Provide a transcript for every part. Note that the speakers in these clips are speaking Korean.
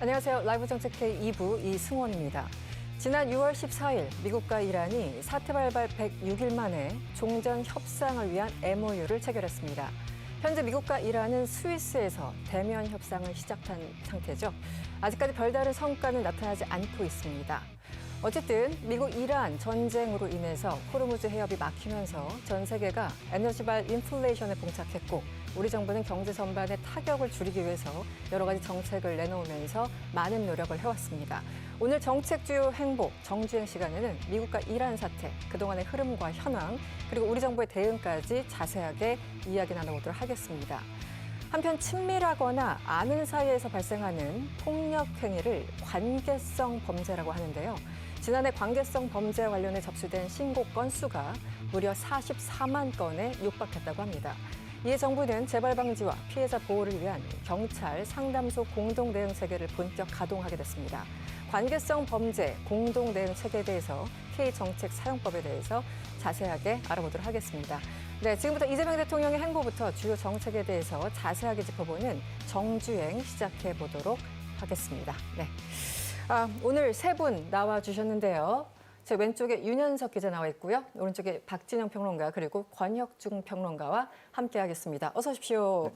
안녕하세요. 라이브 정책회 2부 이승원입니다. 지난 6월 14일 미국과 이란이 사태 발발 106일 만에 종전 협상을 위한 MOU를 체결했습니다. 현재 미국과 이란은 스위스에서 대면 협상을 시작한 상태죠. 아직까지 별다른 성과는 나타나지 않고 있습니다. 어쨌든 미국-이란 전쟁으로 인해서 호르무즈 해협이 막히면서 전 세계가 에너지발 인플레이션에 봉착했고 우리 정부는 경제 전반의 타격을 줄이기 위해서 여러 가지 정책을 내놓으면서 많은 노력을 해왔습니다. 오늘 정책 주요 행보 정주행 시간에는 미국과 이란 사태, 그동안의 흐름과 현황, 그리고 우리 정부의 대응까지 자세하게 이야기 나눠보도록 하겠습니다. 한편 친밀하거나 아는 사이에서 발생하는 폭력 행위를 관계성 범죄라고 하는데요. 지난해 관계성 범죄 관련해 접수된 신고 건수가 무려 44만 건에 육박했다고 합니다. 이에 정부는 재발 방지와 피해자 보호를 위한 경찰 상담소 공동 대응 체계를 본격 가동하게 됐습니다. 관계성 범죄 공동 대응 체계에 대해서 K정책 사용법에 대해서 자세하게 알아보도록 하겠습니다. 네, 지금부터 이재명 대통령의 행보부터 주요 정책에 대해서 자세하게 짚어보는 정주행 시작해 보도록 하겠습니다. 네. 오늘 세 분 나와주셨는데요. 제 왼쪽에 윤현석 기자 나와 있고요. 오른쪽에 박진영 평론가 그리고 권혁중 평론가와 함께하겠습니다. 어서 오십시오.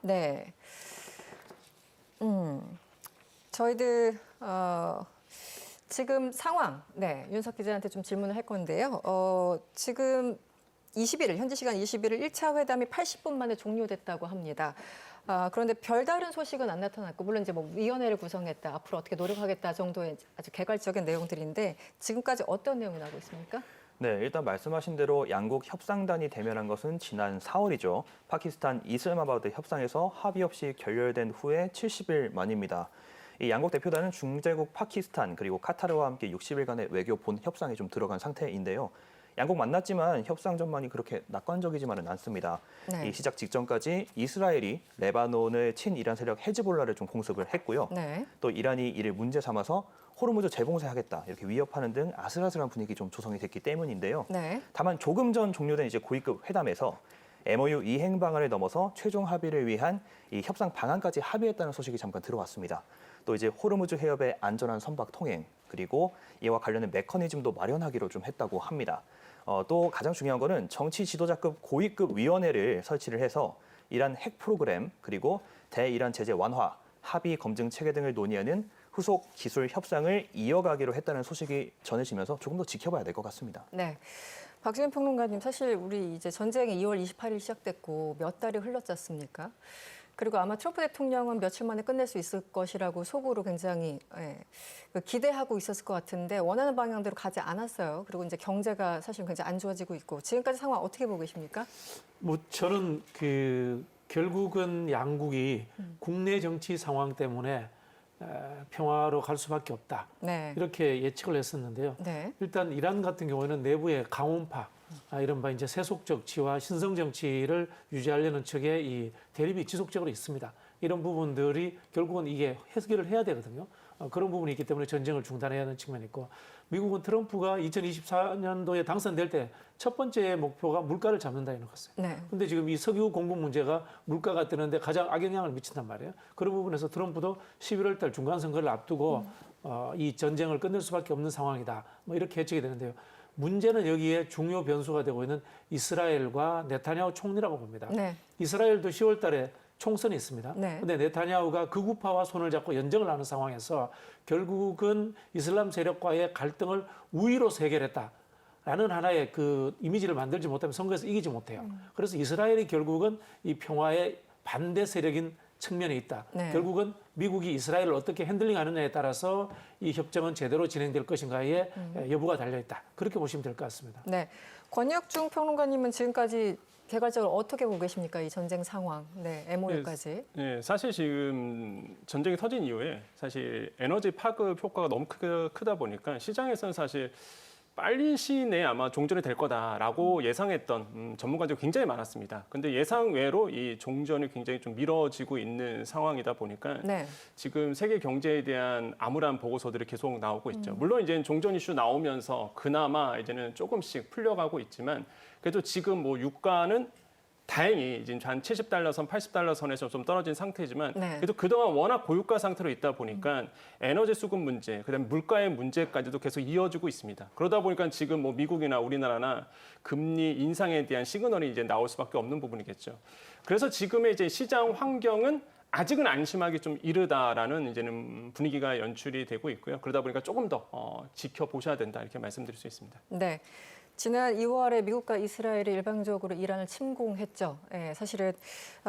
네. 저희들 지금 상황, 네, 윤석 기자한테 좀 질문을 할 건데요. 지금 21일, 현지 시간 21일 1차 회담이 80분 만에 종료됐다고 합니다. 그런데 별다른 소식은 안 나타났고, 물론 이제 뭐 위원회를 구성했다, 앞으로 어떻게 노력하겠다 정도의 아주 개괄적인 내용들인데 지금까지 어떤 내용이 나오고 있습니까? 네, 일단 말씀하신 대로 양국 협상단이 대면한 것은 지난 4월이죠. 파키스탄 이슬마바드 협상에서 합의 없이 결렬된 후에 70일 만입니다. 이 양국 대표단은 중재국 파키스탄 그리고 카타르와 함께 60일간의 외교 본 협상에 좀 들어간 상태인데요. 양국 만났지만 협상 전망이 그렇게 낙관적이지만은 않습니다. 네. 이 시작 직전까지 이스라엘이 레바논의 친이란 세력 헤즈볼라를 좀 공습을 했고요. 네. 또 이란이 이를 문제 삼아서 호르무즈 재봉쇄하겠다 이렇게 위협하는 등 아슬아슬한 분위기 좀 조성이 됐기 때문인데요. 네. 다만 조금 전 종료된 이제 고위급 회담에서 MOU 이행 방안을 넘어서 최종 합의를 위한 이 협상 방안까지 합의했다는 소식이 잠깐 들어왔습니다. 또 이제 호르무즈 해협의 안전한 선박 통행 그리고 이와 관련된 메커니즘도 마련하기로 좀 했다고 합니다. 또 가장 중요한 거는 정치 지도자급 고위급 위원회를 설치를 해서 이란 핵 프로그램 그리고 대이란 제재 완화, 합의 검증 체계 등을 논의하는 후속 기술 협상을 이어가기로 했다는 소식이 전해지면서 조금 더 지켜봐야 될 것 같습니다. 네. 박지현 평론가님, 사실 우리 이제 전쟁이 2월 28일 시작됐고 몇 달이 흘렀지 않습니까? 그리고 아마 트럼프 대통령은 며칠 만에 끝낼 수 있을 것이라고 속으로 굉장히 기대하고 있었을 것 같은데 원하는 방향대로 가지 않았어요. 그리고 이제 경제가 사실 굉장히 안 좋아지고 있고 지금까지 상황 어떻게 보고 계십니까? 저는 결국은 양국이 국내 정치 상황 때문에 평화로 갈 수밖에 없다. 네. 이렇게 예측을 했었는데요. 네. 일단 이란 같은 경우에는 내부의 강원파, 이른바 이제 세속 정치와 신성 정치를 유지하려는 측의 이 대립이 지속적으로 있습니다. 이런 부분들이 결국은 이게 해결을 해야 되거든요. 그런 부분이 있기 때문에 전쟁을 중단해야 하는 측면이 있고, 미국은 트럼프가 2024년도에 당선될 때 첫 번째 목표가 물가를 잡는다 이런 거였어요. 네. 근데 지금 이 석유 공급 문제가 물가가 뜨는데 가장 악영향을 미친단 말이에요. 그런 부분에서 트럼프도 11월 달 중간 선거를 앞두고 이 전쟁을 끝낼 수밖에 없는 상황이다. 뭐 이렇게 예측이 되는데요. 문제는 여기에 중요 변수가 되고 있는 이스라엘과 네타냐후 총리라고 봅니다. 네. 이스라엘도 10월 달에 총선이 있습니다. 네. 근데 네타냐후가 극우파와 손을 잡고 연정을 하는 상황에서 결국은 이슬람 세력과의 갈등을 우위로서 해결했다. 라는 하나의 그 이미지를 만들지 못하면 선거에서 이기지 못해요. 그래서 이스라엘이 결국은 이 평화의 반대 세력인 측면에 있다. 네. 결국은 미국이 이스라엘을 어떻게 핸들링하느냐에 따라서 이 협정은 제대로 진행될 것인가에 여부가 달려있다. 그렇게 보시면 될 것 같습니다. 네. 권혁중 평론가님은 지금까지 개괄적으로 어떻게 보고 계십니까? 이 전쟁 상황, 네, MOU까지. 네, 사실 지금 전쟁이 터진 이후에 사실 에너지 파급 효과가 너무 크다 보니까 시장에서는 사실 빨리 시일 내에 아마 종전이 될 거다라고 예상했던 전문가들이 굉장히 많았습니다. 근데 예상 외로 이 종전이 굉장히 좀 미뤄지고 있는 상황이다 보니까 네. 지금 세계 경제에 대한 암울한 보고서들이 계속 나오고 있죠. 물론 이제 종전 이슈 나오면서 그나마 이제는 조금씩 풀려가고 있지만 그래도 지금 뭐 유가는 다행히 지금 한 70달러 선, 80달러 선에서 좀 떨어진 상태지만 네. 그래도 그동안 워낙 고유가 상태로 있다 보니까 에너지 수급 문제, 그다음에 물가의 문제까지도 계속 이어지고 있습니다. 그러다 보니까 지금 뭐 미국이나 우리나라나 금리 인상에 대한 시그널이 이제 나올 수밖에 없는 부분이겠죠. 그래서 지금의 이제 시장 환경은 아직은 안심하기 좀 이르다라는 이제는 분위기가 연출이 되고 있고요. 그러다 보니까 조금 더 지켜보셔야 된다 이렇게 말씀드릴 수 있습니다. 네. 지난 2월에 미국과 이스라엘이 일방적으로 이란을 침공했죠. 예, 사실은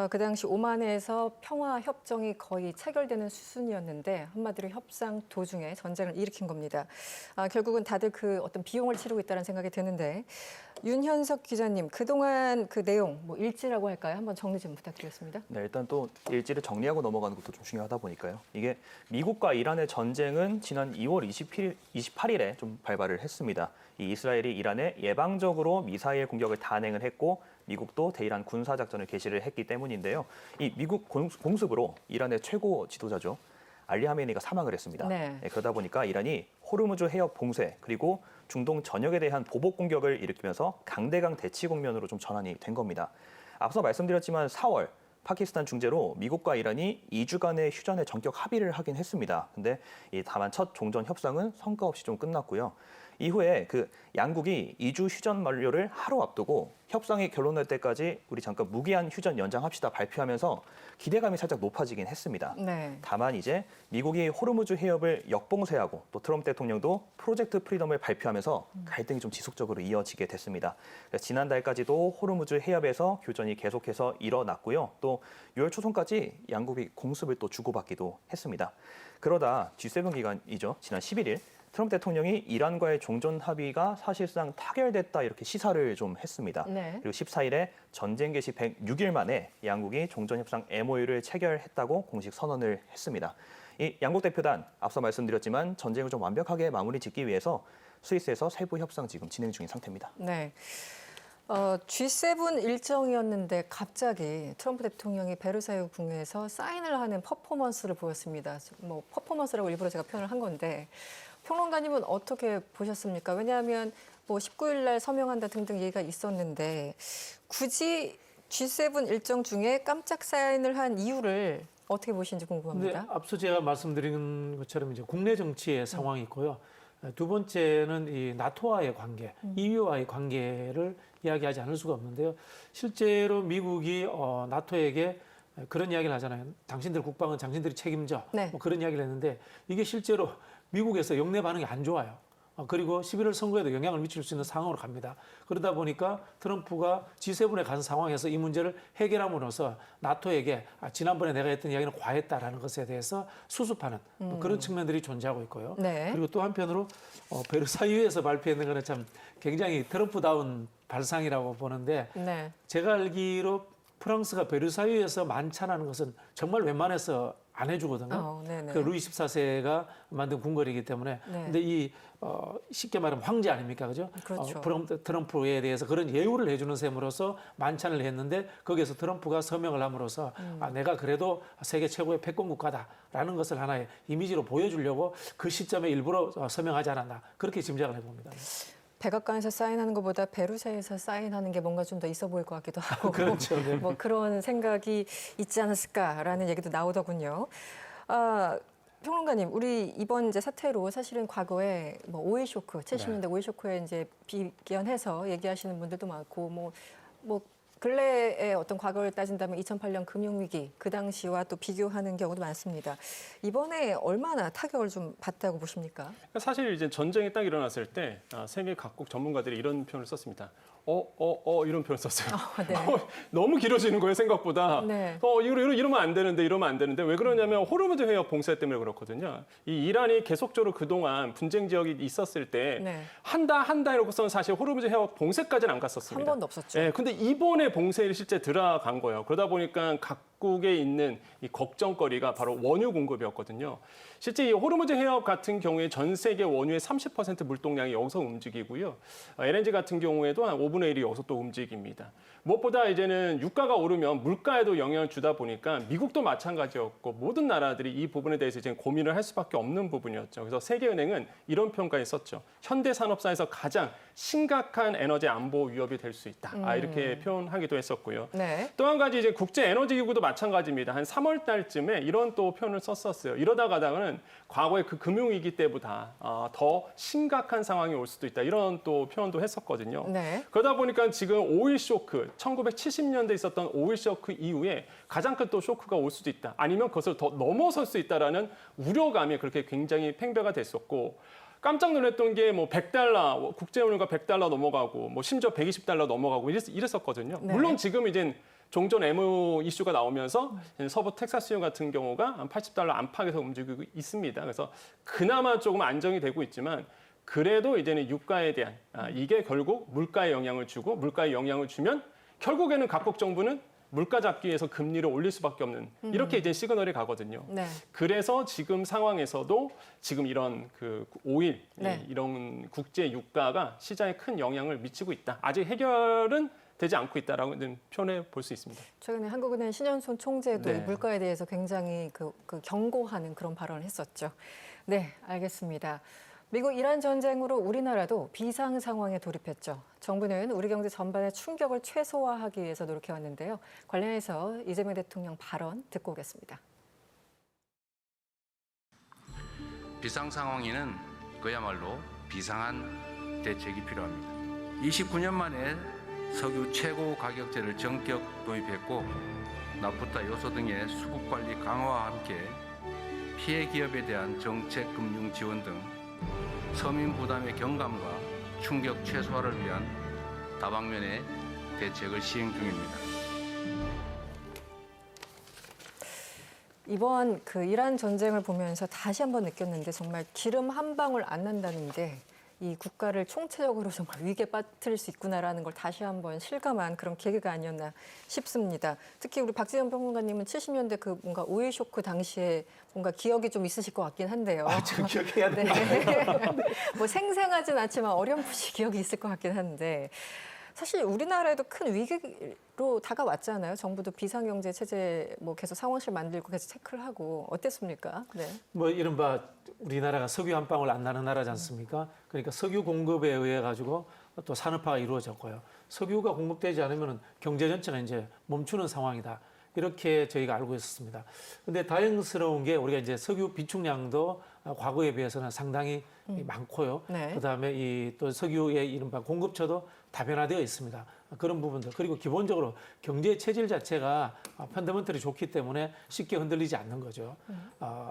그 당시 오만에서 평화 협정이 거의 체결되는 수준이었는데 한마디로 협상 도중에 전쟁을 일으킨 겁니다. 결국은 다들 그 어떤 비용을 치르고 있다는 생각이 드는데 윤현석 기자님, 그동안 그 내용, 뭐 일지라고 할까요? 한번 정리 좀 부탁드리겠습니다. 네, 일단 또 일지를 정리하고 넘어가는 것도 좀 중요하다 보니까요. 이게 미국과 이란의 전쟁은 지난 2월 28일에 좀 발발을 했습니다. 이 이스라엘이 이란에 예방적으로 미사일 공격을 단행을 했고 미국도 대이란 군사작전을 개시를 했기 때문인데요. 이 미국 공습으로 이란의 최고 지도자죠. 알리 하메니가 사망을 했습니다. 네. 그러다 보니까 이란이 호르무즈 해협 봉쇄 그리고 중동 전역에 대한 보복 공격을 일으키면서 강대강 대치 국면으로 좀 전환이 된 겁니다. 앞서 말씀드렸지만 4월 파키스탄 중재로 미국과 이란이 2주간의 휴전에 전격 합의를 하긴 했습니다. 근데 다만 첫 종전 협상은 성과 없이 좀 끝났고요. 이후에 그 양국이 2주 휴전 만료를 하루 앞두고 협상이 결론날 때까지 우리 잠깐 무기한 휴전 연장합시다 발표하면서 기대감이 살짝 높아지긴 했습니다. 네. 다만 이제 미국이 호르무즈 해협을 역봉쇄하고 또 트럼프 대통령도 프로젝트 프리덤을 발표하면서 갈등이 좀 지속적으로 이어지게 됐습니다. 그래서 지난달까지도 호르무즈 해협에서 교전이 계속해서 일어났고요. 또 6월 초순까지 양국이 공습을 또 주고받기도 했습니다. 그러다 G7 기간이죠. 지난 11일 트럼프 대통령이 이란과의 종전 합의가 사실상 타결됐다 이렇게 시사를 좀 했습니다. 네. 그리고 14일에 전쟁 개시 106일 만에 양국이 종전 협상 MOU를 체결했다고 공식 선언을 했습니다. 이 양국 대표단 앞서 말씀드렸지만 전쟁을 좀 완벽하게 마무리 짓기 위해서 스위스에서 세부 협상 지금 진행 중인 상태입니다. 네. G7 일정이었는데 갑자기 트럼프 대통령이 베르사유 궁에서 사인을 하는 퍼포먼스를 보였습니다. 뭐 퍼포먼스라고 일부러 제가 표현을 한 건데 평론가님은 어떻게 보셨습니까? 왜냐하면 뭐 19일 날 서명한다 등등 얘기가 있었는데 굳이 G7 일정 중에 깜짝 사인을 한 이유를 어떻게 보시는지 근데 궁금합니다. 앞서 제가 말씀드린 것처럼 이제 국내 정치의 상황이 있고요. 두 번째는 이 나토와의 관계, EU와의 관계를 이야기하지 않을 수가 없는데요. 실제로 미국이 나토에게 그런 이야기를 하잖아요. 당신들 국방은 당신들이 책임져. 네. 뭐 그런 이야기를 했는데 이게 실제로 미국에서 영내 반응이 안 좋아요. 그리고 11월 선거에도 영향을 미칠 수 있는 상황으로 갑니다. 그러다 보니까 트럼프가 G7에 간 상황에서 이 문제를 해결함으로써 나토에게 지난번에 내가 했던 이야기는 과했다라는 것에 대해서 수습하는 그런 측면들이 존재하고 있고요. 네. 그리고 또 한편으로 베르사유에서 발표했는 것은 참 굉장히 트럼프다운 발상이라고 보는데 네. 제가 알기로 프랑스가 베르사유에서 만찬하는 것은 정말 웬만해서 안 해주거든요. 네네. 그 루이 14세가 만든 궁궐이기 때문에. 네. 근데 이 쉽게 말하면 황제 아닙니까, 그죠? 그렇죠. 트럼프에 대해서 그런 예우를 해주는 셈으로써 만찬을 했는데 거기에서 트럼프가 서명을 함으로써 내가 그래도 세계 최고의 패권 국가다라는 것을 하나의 이미지로 보여주려고 그 시점에 일부러 서명하지 않았나 그렇게 짐작을 해봅니다. 백악관에서 사인하는 것보다 베르사유에서 사인하는 게 뭔가 좀 더 있어 보일 것 같기도 하고 그렇죠. 네. 뭐 그런 생각이 있지 않았을까라는 얘기도 나오더군요. 평론가님, 우리 이번 이제 사태로 사실은 과거에 뭐 오일 쇼크, 70년대 오일 쇼크에 이제 비견해서 얘기하시는 분들도 많고 뭐 근래의 어떤 과거를 따진다면 2008년 금융위기 그 당시와 또 비교하는 경우도 많습니다. 이번에 얼마나 타격을 좀 받다고 보십니까? 사실 이제 전쟁이 딱 일어났을 때 세계 각국 전문가들이 이런 표현을 썼습니다. 이런 표현을 썼어요. 네. 너무 길어지는 거예요, 생각보다. 네. 이러면 안 되는데 왜 그러냐면 호르무즈 해협 봉쇄 때문에 그렇거든요. 이 이란이 계속적으로 그동안 분쟁 지역이 있었을 때 네. 한다 이러고서는 사실 호르무즈 해협 봉쇄까지는 안 한 갔었습니다. 번도 없었죠. 네, 근데 이번에 봉쇄를 실제 들어간 거예요. 그러다 보니까 각국에 있는 이 걱정거리가 바로 원유 공급이었거든요. 실제 이 호르무즈 해협 같은 경우에 전 세계 원유의 30% 물동량이 여기서 움직이고요. LNG 같은 경우에도 한 5분의 1이 여기서 또 움직입니다. 무엇보다 이제는 유가가 오르면 물가에도 영향을 주다 보니까 미국도 마찬가지였고 모든 나라들이 이 부분에 대해서 이제 고민을 할 수밖에 없는 부분이었죠. 그래서 세계은행은 이런 평가를 썼죠. 현대 산업사에서 가장 심각한 에너지 안보 위협이 될 수 있다. 이렇게 표현하기도 했었고요. 네. 또 한 가지 이제 국제 에너지 기구도 마찬가지입니다. 한 3월 달쯤에 이런 또 표현을 썼었어요. 이러다 가다가는 과거의 그 금융위기 때보다 더 심각한 상황이 올 수도 있다. 이런 또 표현도 했었거든요. 네. 그러다 보니까 지금 오일 쇼크, 1970년대 있었던 오일 쇼크 이후에 가장 큰 또 쇼크가 올 수도 있다. 아니면 그것을 더 넘어설 수 있다라는 우려감이 그렇게 굉장히 팽배가 됐었고 깜짝 놀랐던 게 뭐 100달러, 국제오일가 100달러 넘어가고 뭐 심지어 120달러 넘어가고 이랬었거든요. 네. 물론 지금 이제 종전 MOU 이슈가 나오면서 서부 텍사스주 같은 경우가 한 80달러 안팎에서 움직이고 있습니다. 그래서 그나마 조금 안정이 되고 있지만 그래도 이제는 유가에 대한 이게 결국 물가에 영향을 주고 물가에 영향을 주면 결국에는 각국 정부는 물가 잡기 위해서 금리를 올릴 수밖에 없는 이렇게 이제 시그널이 가거든요. 네. 그래서 지금 상황에서도 지금 이런 그 오일 네. 이런 국제 유가가 시장에 큰 영향을 미치고 있다. 아직 해결은 되지 않고 있다라고 표현해 볼 수 있습니다. 최근에 한국은행 신현순 총재도 네. 이 물가에 대해서 굉장히 그 경고하는 그런 발언을 했었죠. 네, 알겠습니다. 미국 이란 전쟁으로 우리나라도 비상 상황에 돌입했죠. 정부는 우리 경제 전반의 충격을 최소화하기 위해서 노력해 왔는데요. 관련해서 이재명 대통령 발언 듣고 오겠습니다. 비상 상황에는 그야말로 비상한 대책이 필요합니다. 29년 만에 석유 최고 가격제를 전격 도입했고 나프타 요소 등의 수급 관리 강화와 함께 피해 기업에 대한 정책 금융 지원 등 서민 부담의 경감과 충격 최소화를 위한 다방면의 대책을 시행 중입니다. 이번 그 이란 전쟁을 보면서 다시 한번 느꼈는데 정말 기름 한 방울 안 난다는 게 이 국가를 총체적으로 정말 위기에 빠뜨릴 수 있구나라는 걸 다시 한번 실감한 그런 계기가 아니었나 싶습니다. 특히 우리 박지원 평론가님은 70년대 그 뭔가 오일 쇼크 당시에 뭔가 기억이 좀 있으실 것 같긴 한데요. 저 기억해야 네. 돼요. 뭐 생생하진 않지만 어렴풋이 기억이 있을 것 같긴 한데 사실 우리나라에도 큰 위기로 다가왔잖아요. 정부도 비상경제 체제 뭐 계속 상황실 만들고 계속 체크를 하고 어땠습니까? 네. 뭐 이른바 우리나라가 석유 한 방울 안 나는 나라지 않습니까? 그러니까 석유 공급에 의해 가지고 또 산업화가 이루어졌고요. 석유가 공급되지 않으면 경제 전체가 이제 멈추는 상황이다. 이렇게 저희가 알고 있었습니다. 근데 다행스러운 게 우리가 이제 석유 비축량도 과거에 비해서는 상당히 많고요. 네. 그다음에 이 또 석유의 이른바 공급처도 다변화되어 있습니다. 그런 부분들 그리고 기본적으로 경제 체질 자체가 펀더멘털이 좋기 때문에 쉽게 흔들리지 않는 거죠.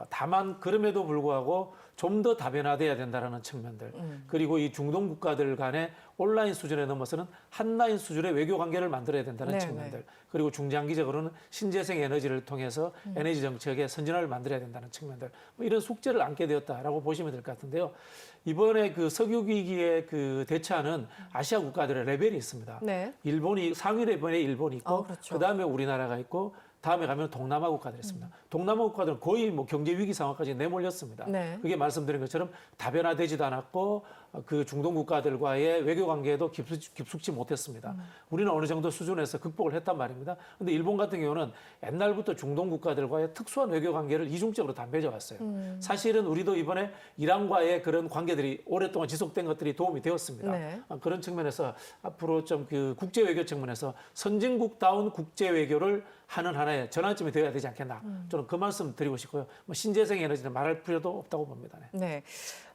다만 그럼에도 불구하고 좀 더 다변화돼야 된다라는 측면들 그리고 이 중동 국가들 간의 온라인 수준에 넘어서는 한라인 수준의 외교 관계를 만들어야 된다는 네, 측면들 네. 그리고 중장기적으로는 신재생 에너지를 통해서 에너지 정책의 선진화를 만들어야 된다는 측면들 뭐 이런 숙제를 안게 되었다라고 보시면 될 것 같은데요. 이번에 그 석유 위기에 그 대처하는 아시아 국가들의 레벨이 있습니다. 네. 일본이 상위 레벨에 일본이 있고 그렇죠. 그다음에 우리나라가 있고 다음에 가면 동남아 국가들이 있습니다. 동남아 국가들은 거의 뭐 경제 위기 상황까지 내몰렸습니다. 네. 그게 말씀드린 것처럼 다변화되지도 않았고 그 중동 국가들과의 외교 관계도 깊숙지 못했습니다. 우리는 어느 정도 수준에서 극복을 했단 말입니다. 그런데 일본 같은 경우는 옛날부터 중동 국가들과의 특수한 외교 관계를 이중적으로 다 맺어왔어요. 사실은 우리도 이번에 이란과의 그런 관계들이 오랫동안 지속된 것들이 도움이 되었습니다. 네. 그런 측면에서 앞으로 좀 그 국제 외교 측면에서 선진국다운 국제 외교를 하는 하나의 전환점이 되어야 되지 않겠나. 저는 그 말씀 드리고 싶고요. 뭐 신재생 에너지는 말할 필요도 없다고 봅니다. 네.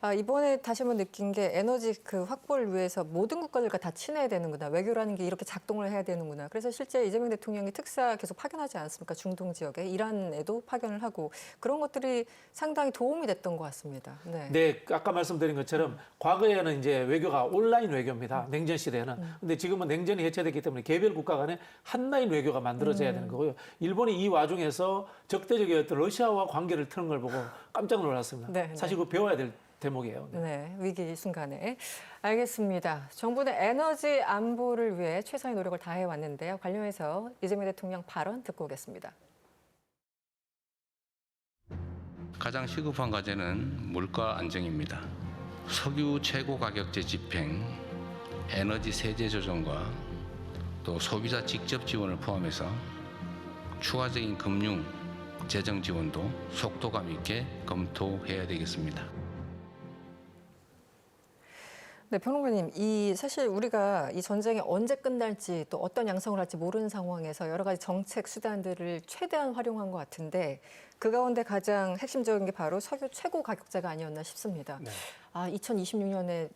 네. 이번에 다시 한번 느낀 게 에너지 그 확보를 위해서 모든 국가들과 다 친해야 되는구나. 외교라는 게 이렇게 작동을 해야 되는구나. 그래서 실제 이재명 대통령이 특사 계속 파견하지 않습니까? 중동 지역에 이란에도 파견을 하고 그런 것들이 상당히 도움이 됐던 것 같습니다. 네. 네, 아까 말씀드린 것처럼 과거에는 이제 외교가 온라인 외교입니다. 냉전 시대에는. 근데 지금은 냉전이 해체됐기 때문에 개별 국가 간에 한라인 외교가 만들어져야 되는 거고요. 일본이 이 와중에서 적대적이었던 러시아와 관계를 트는 걸 보고 깜짝 놀랐습니다. 네, 사실 그거 배워야 될 대목이에요. 네. 네, 위기 순간에. 알겠습니다. 정부는 에너지 안보를 위해 최선의 노력을 다해 왔는데요. 관련해서 이재명 대통령 발언 듣고 오겠습니다. 가장 시급한 과제는 물가 안정입니다. 석유 최고 가격제 집행, 에너지 세제 조정과 또 소비자 직접 지원을 포함해서 추가적인 금융, 재정 지원도 속도감 있게 검토해야 되겠습니다. 네, 평론가님, 사실 우리가 이 전쟁이 언제 끝날지 또 어떤 양상을 할지 모르는 상황에서 여러 가지 정책 수단들을 최대한 활용한 것 같은데 그 가운데 가장 핵심적인 게 바로 석유 최고 가격제가 아니었나 싶습니다. 네. 2026년에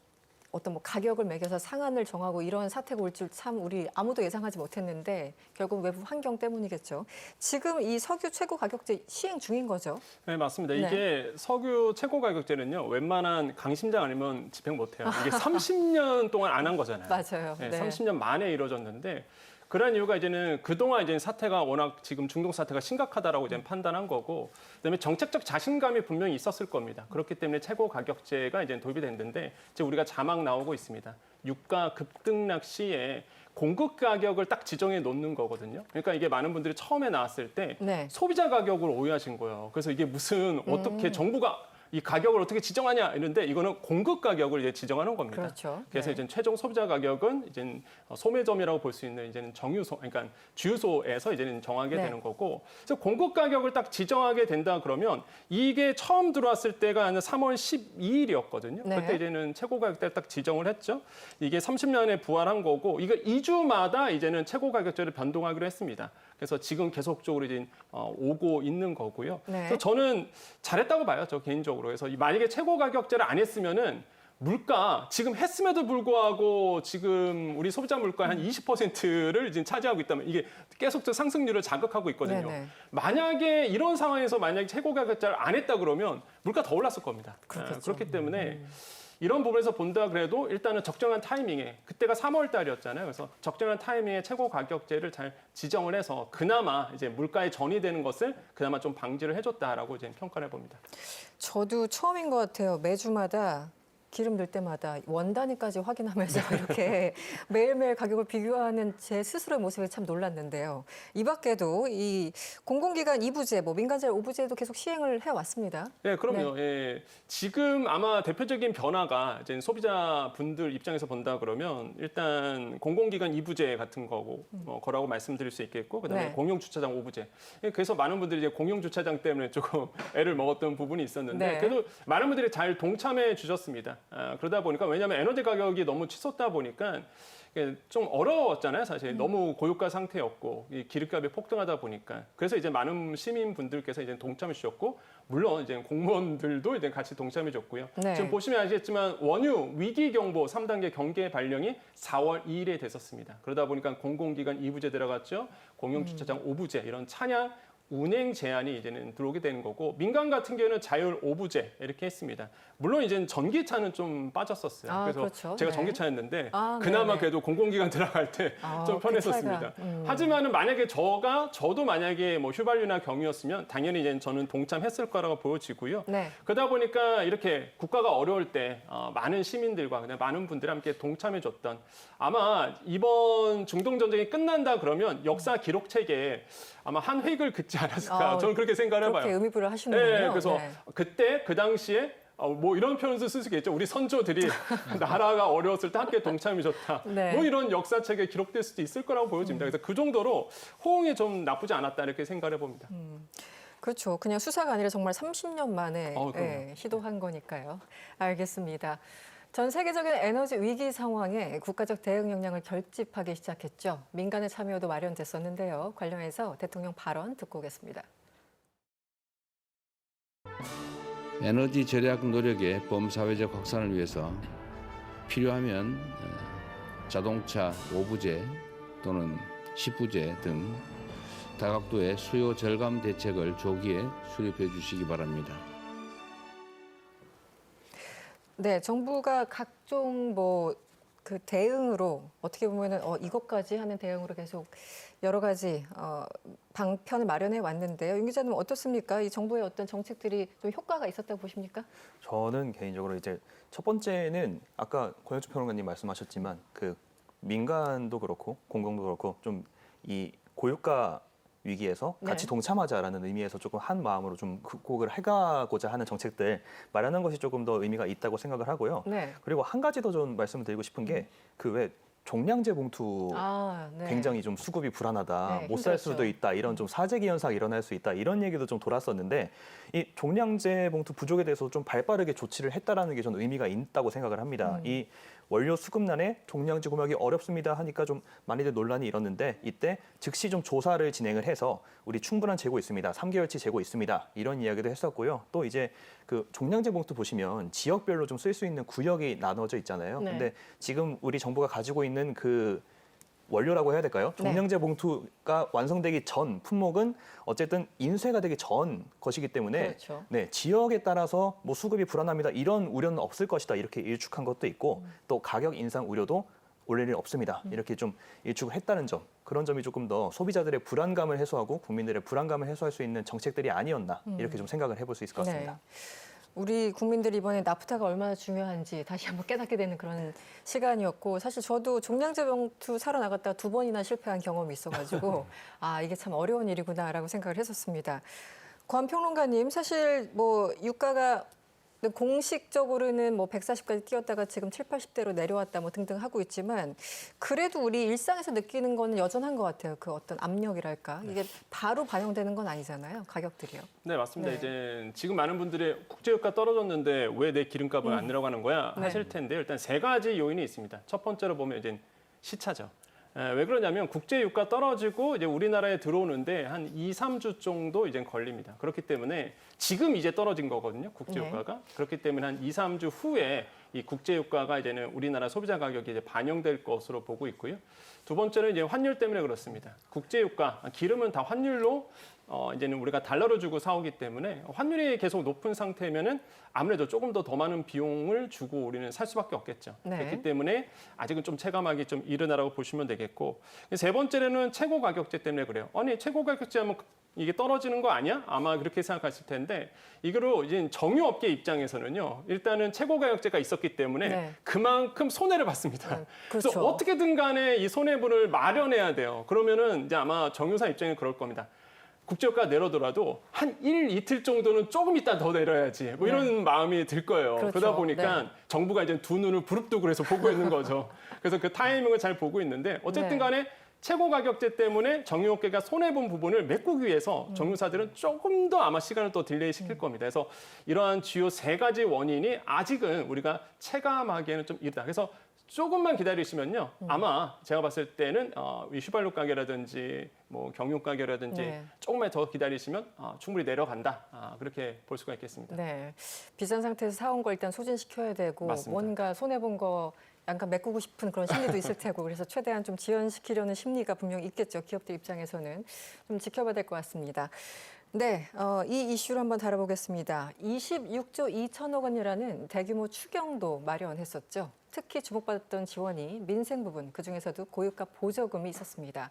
어떤 뭐 가격을 매겨서 상한을 정하고 이런 사태가 올 줄 참 우리 아무도 예상하지 못했는데 결국 외부 환경 때문이겠죠. 지금 이 석유 최고 가격제 시행 중인 거죠? 네, 맞습니다. 네. 이게 석유 최고 가격제는요, 웬만한 강심장 아니면 집행 못해요. 이게 30년 동안 안 한 거잖아요. 맞아요. 네, 네. 30년 만에 이루어졌는데 그런 이유가 이제는 그동안 이제 사태가 워낙 지금 중동 사태가 심각하다라고 이제 판단한 거고, 그다음에 정책적 자신감이 분명히 있었을 겁니다. 그렇기 때문에 최고 가격제가 이제 도입이 됐는데 이제 우리가 자막 나오고 있습니다. 유가 급등락 시에 공급 가격을 딱 지정해 놓는 거거든요. 그러니까 이게 많은 분들이 처음에 나왔을 때 네. 소비자 가격을 오해하신 거예요. 그래서 이게 무슨 어떻게 정부가 이 가격을 어떻게 지정하냐 이런데 이거는 공급 가격을 이제 지정하는 겁니다. 그렇죠. 그래서 네. 이제 최종 소비자 가격은 이제 소매점이라고 볼 수 있는 이제는 정유소, 그러니까 주유소에서 이제는 정하게 네. 되는 거고, 그래서 공급 가격을 딱 지정하게 된다 그러면 이게 처음 들어왔을 때가 한 3월 12일이었거든요. 네. 그때 이제는 최고 가격대를 딱 지정을 했죠. 이게 30년에 부활한 거고, 이거 2주마다 이제는 최고 가격제를 변동하기로 했습니다. 그래서 지금 계속적으로 이제 오고 있는 거고요. 네. 그래서 저는 잘했다고 봐요, 저 개인적으로. 그래서 만약에 최고 가격제를 안 했으면은 물가 지금 했음에도 불구하고 지금 우리 소비자 물가의 한 20%를 지금 차지하고 있다면 이게 계속적 상승률을 자극하고 있거든요. 네네. 만약에 이런 상황에서 만약에 최고 가격제를 안 했다 그러면 물가 더 올랐을 겁니다. 그렇겠죠. 그렇기 때문에 이런 부분에서 본다 그래도 일단은 적정한 타이밍에, 그때가 3월 달이었잖아요. 그래서 적정한 타이밍에 최고 가격제를 잘 지정을 해서 그나마 이제 물가에 전이되는 것을 그나마 좀 방지를 해줬다라고 이제 평가를 해봅니다. 저도 처음인 것 같아요. 매주마다 기름 넣을 때마다 원 단위까지 확인하면서 이렇게 매일매일 가격을 비교하는 제 스스로의 모습에 참 놀랐는데요. 이 밖에도 이 공공기관 2부제, 뭐 민간자 5부제도 계속 시행을 해왔습니다. 네, 그럼요. 예. 지금 아마 대표적인 변화가 이제 소비자분들 입장에서 본다 그러면 일단 공공기관 2부제 같은 거라고 말씀드릴 수 있겠고, 그다음에 네. 공용주차장 5부제. 그래서 많은 분들이 이제 공용주차장 때문에 조금 애를 먹었던 부분이 있었는데 네. 그래도 많은 분들이 잘 동참해 주셨습니다. 그러다 보니까 왜냐하면 에너지 가격이 너무 치솟다 보니까 좀 어려웠잖아요, 사실. 너무 고유가 상태였고 이 기름값이 폭등하다 보니까. 그래서 이제 많은 시민분들께서 이제 동참해 주셨고, 물론 이제 공무원들도 이제 같이 동참해 줬고요. 네. 지금 보시면 아시겠지만 원유 위기 경보 3단계 경계 발령이 4월 2일에 됐었습니다. 그러다 보니까 공공기관 2부제 들어갔죠. 공용주차장 5부제 이런 차량 운행 제한이 이제는 들어오게 되는 거고, 민간 같은 경우는 자율 5부제 이렇게 했습니다. 물론 이제는 전기차는 좀 빠졌었어요. 그래서 그렇죠. 제가 네. 전기차였는데 아, 그나마 네네. 그래도 공공기관 들어갈 때 좀 그 편했었습니다. 차이가, 하지만은 만약에 저도 만약에 뭐 휘발유나 경유였으면 당연히 이제 저는 동참했을 거라고 보여지고요. 네. 그러다 보니까 이렇게 국가가 어려울 때 많은 시민들과 그냥 많은 분들이 함께 동참해줬던, 아마 이번 중동 전쟁이 끝난다 그러면 역사 기록 책에 아마 한 획을 긋지 않았을까, 저는 그렇게 생각을 해봐요. 그렇게 의미부를 하시는군요. 네, 그래서 네. 그때 그 당시에 뭐 이런 표현도 쓸 수 있겠죠. 우리 선조들이 나라가 어려웠을 때 함께 동참해줬다. 네. 뭐 이런 역사책에 기록될 수도 있을 거라고 보여집니다. 그래서 그 정도로 호응이 좀 나쁘지 않았다 이렇게 생각을 해봅니다. 그렇죠. 그냥 수사가 아니라 정말 30년 만에 그럼요. 시도한 거니까요. 알겠습니다. 전 세계적인 에너지 위기 상황에 국가적 대응 역량을 결집하기 시작했죠. 민간의 참여도 마련됐었는데요. 관련해서 대통령 발언 듣고 오겠습니다. 에너지 절약 노력의 범사회적 확산을 위해서 필요하면 자동차 5부제 또는 10부제 등 다각도의 수요 절감 대책을 조기에 수립해 주시기 바랍니다. 네, 정부가 각종 그 대응으로 어떻게 보면은 이것까지 하는 대응으로 계속 여러 가지 방편을 마련해 왔는데요. 윤 기자님 어떻습니까? 이 정부의 어떤 정책들이 좀 효과가 있었다고 보십니까? 저는 개인적으로 이제 첫 번째는 아까 권혁주 평론가님 말씀하셨지만 그 민간도 그렇고 공공도 그렇고 좀 이 고유가 위기에서 같이 네. 동참하자라는 의미에서 조금 한 마음으로 좀 극복을 해가고자 하는 정책들 마련한 것이 조금 더 의미가 있다고 생각을 하고요. 네. 그리고 한 가지 더 좀 말씀을 드리고 싶은 게 그 왜 종량제 봉투 네. 굉장히 좀 수급이 불안하다, 네, 못 살 힘들었죠. 수도 있다, 이런 좀 사재기 현상이 일어날 수 있다, 이런 얘기도 좀 돌았었는데 이 종량제 봉투 부족에 대해서 좀 발빠르게 조치를 했다라는 게 저는 의미가 있다고 생각을 합니다. 이 원료 수급난에 종량제 구매하기 어렵습니다 하니까 좀 많이들 논란이 일었는데 이때 즉시 좀 조사를 진행을 해서 우리 충분한 재고 있습니다, 3개월치 재고 있습니다, 이런 이야기도 했었고요. 또 이제 그 종량제 봉투 보시면 지역별로 좀 쓸 수 있는 구역이 나눠져 있잖아요. 네. 근데 지금 우리 정부가 가지고 있는 그 원료라고 해야 될까요? 네. 종량제 봉투가 완성되기 전 품목은 어쨌든 인쇄가 되기 전 것이기 때문에 그렇죠. 네, 지역에 따라서 뭐 수급이 불안합니다, 이런 우려는 없을 것이다, 이렇게 일축한 것도 있고 또 가격 인상 우려도 올릴 일 없습니다, 이렇게 좀 일축을 했다는 점, 그런 점이 조금 더 소비자들의 불안감을 해소하고 국민들의 불안감을 해소할 수 있는 정책들이 아니었나, 이렇게 좀 생각을 해볼 수 있을 것 같습니다. 네. 우리 국민들이 이번에 나프타가 얼마나 중요한지 다시 한번 깨닫게 되는 그런 시간이었고, 사실 저도 종량제 봉투 사러 나갔다가 2번이나 실패한 경험이 있어가지고 아, 이게 참 어려운 일이구나라고 생각을 했었습니다. 권 평론가님, 사실 뭐 유가가 공식적으로는 뭐 140까지 뛰었다가 지금 7, 80대로 내려왔다 뭐 등등 하고 있지만 그래도 우리 일상에서 느끼는 거는 여전한 것 같아요. 그 어떤 압력이랄까. 이게 바로 반영되는 건 아니잖아요. 가격들이요. 네, 맞습니다. 네. 이제 지금 많은 분들이 국제유가 떨어졌는데 왜 내 기름값은 안 내려가는 거야 네. 하실 텐데요. 일단 세 가지 요인이 있습니다. 첫 번째로 보면 이제 시차죠. 왜 그러냐면 국제유가 떨어지고 이제 우리나라에 들어오는데 한 2, 3주 정도 이제 걸립니다. 그렇기 때문에 지금 이제 떨어진 거거든요, 국제유가가. 그렇기 때문에 한 2, 3주 후에 이 국제유가가 이제는 우리나라 소비자 가격에 이제 반영될 것으로 보고 있고요. 두 번째는 이제 환율 때문에 그렇습니다. 국제유가, 기름은 다 환율로 이제는 우리가 달러를 주고 사오기 때문에 환율이 계속 높은 상태면은 아무래도 조금 더 많은 비용을 주고 우리는 살 수밖에 없겠죠. 네. 그렇기 때문에 아직은 좀 체감하기 좀 이르다라고 보시면 되겠고, 세 번째는 최고 가격제 때문에 그래요. 아니 최고 가격제 하면 이게 떨어지는 거 아니야? 아마 그렇게 생각하실 텐데 이거로 이제 정유업계 입장에서는요. 일단은 최고 가격제가 있었기 때문에 네. 그만큼 손해를 봤습니다. 네, 그래서 그렇죠. 어떻게든 간에 이 손해분을 마련해야 돼요. 그러면은 이제 아마 정유사 입장에 그럴 겁니다. 국제유가 내려더라도 한 이틀 정도는 조금 있다 더 내려야지. 뭐 이런 마음이 들 거예요. 그렇죠. 그러다 보니까 네. 정부가 이제 두 눈을 부릅뜨고 해서 보고 있는 거죠. 그래서 그 타이밍을 잘 보고 있는데 어쨌든 네. 간에 최고 가격제 때문에 정유업계가 손해본 부분을 메꾸기 위해서 정유사들은 조금 더 아마 시간을 또 딜레이 시킬 겁니다. 그래서 이러한 주요 세 가지 원인이 아직은 우리가 체감하기에는 좀 이르다. 그래서 조금만 기다리시면요. 아마 제가 봤을 때는 이 휘발유 가격이라든지 뭐 경유 가격이라든지 네. 조금만 더 기다리시면 충분히 내려간다. 그렇게 볼 수가 있겠습니다. 네. 비싼 상태에서 사온 거 일단 소진시켜야 되고 맞습니다. 뭔가 손해본 거 약간 메꾸고 싶은 그런 심리도 있을 테고 그래서 최대한 좀 지연시키려는 심리가 분명히 있겠죠. 기업들 입장에서는 좀 지켜봐야 될 것 같습니다. 네, 이 이슈를 한번 다뤄보겠습니다. 26조 2천억 원이라는 대규모 추경도 마련했었죠. 특히 주목받았던 지원이 민생 부분, 그중에서도 고유가 보조금이 있었습니다.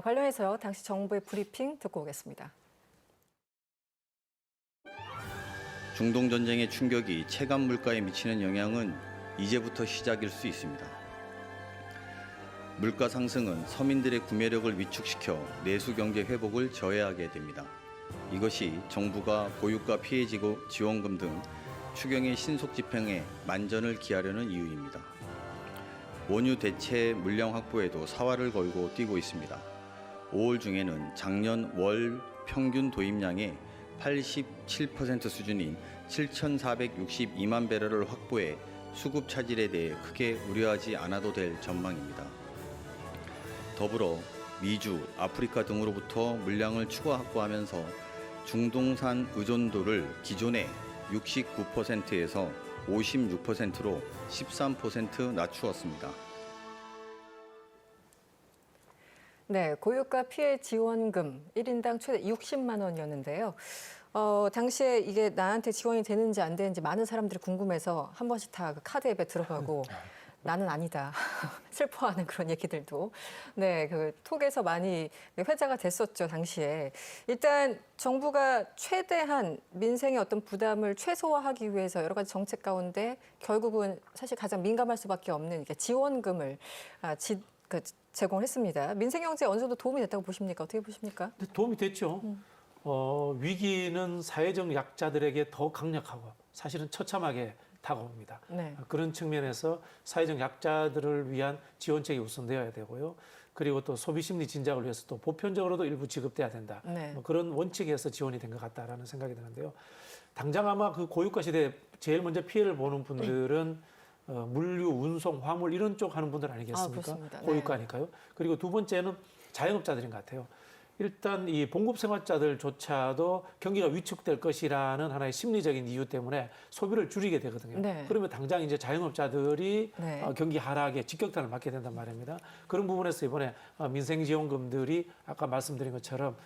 관련해서 당시 정부의 브리핑 듣고 오겠습니다. 중동 전쟁의 충격이 체감 물가에 미치는 영향은 이제부터 시작일 수 있습니다. 물가 상승은 서민들의 구매력을 위축시켜 내수 경제 회복을 저해하게 됩니다. 이것이 정부가 고유가 피해 지원금 등 추경의 신속 집행에 만전을 기하려는 이유입니다. 원유 대체 물량 확보에도 사활을 걸고 뛰고 있습니다. 5월 중에는 작년 월 평균 도입량의 87% 수준인 7,462만 배럴을 확보해 수급 차질에 대해 크게 우려하지 않아도 될 전망입니다. 더불어 미주, 아프리카 등으로부터 물량을 추가 확보하면서 중동산 의존도를 기존의 69%에서 56%로 13% 낮추었습니다. 네, 고유가 피해 지원금 1인당 최대 60만 원이었는데요. 당시에 이게 나한테 지원이 되는지 안 되는지 많은 사람들이 궁금해서 한 번씩 다 그 카드 앱에 들어가고 나는 아니다. 슬퍼하는 그런 얘기들도 네, 그 톡에서 많이 회자가 됐었죠, 당시에. 일단 정부가 최대한 민생의 어떤 부담을 최소화하기 위해서 여러 가지 정책 가운데 결국은 사실 가장 민감할 수밖에 없는 이게 지원금을 제공했습니다. 민생 경제에 어느 정도 도움이 됐다고 보십니까? 어떻게 보십니까? 근데 도움이 됐죠. 위기는 사회적 약자들에게 더 강력하고 사실은 처참하게 다가옵니다. 네. 그런 측면에서 사회적 약자들을 위한 지원책이 우선되어야 되고요. 그리고 또 소비심리 진작을 위해서 또 보편적으로도 일부 지급돼야 된다. 네. 뭐 그런 원칙에서 지원이 된 것 같다라는 생각이 드는데요. 당장 아마 그 고유가 시대에 제일 먼저 피해를 보는 분들은 물류, 운송, 화물 이런 쪽 하는 분들 아니겠습니까? 그렇습니다. 네. 고유가니까요. 그리고 두 번째는 자영업자들인 것 같아요. 일단 이 봉급 생활자들조차도 경기가 위축될 것이라는 하나의 심리적인 이유 때문에 소비를 줄이게 되거든요. 네. 그러면 당장 이제 자영업자들이 네. 경기 하락에 직격탄을 맞게 된단 말입니다. 그런 부분에서 이번에 민생지원금들이 아까 말씀드린 것처럼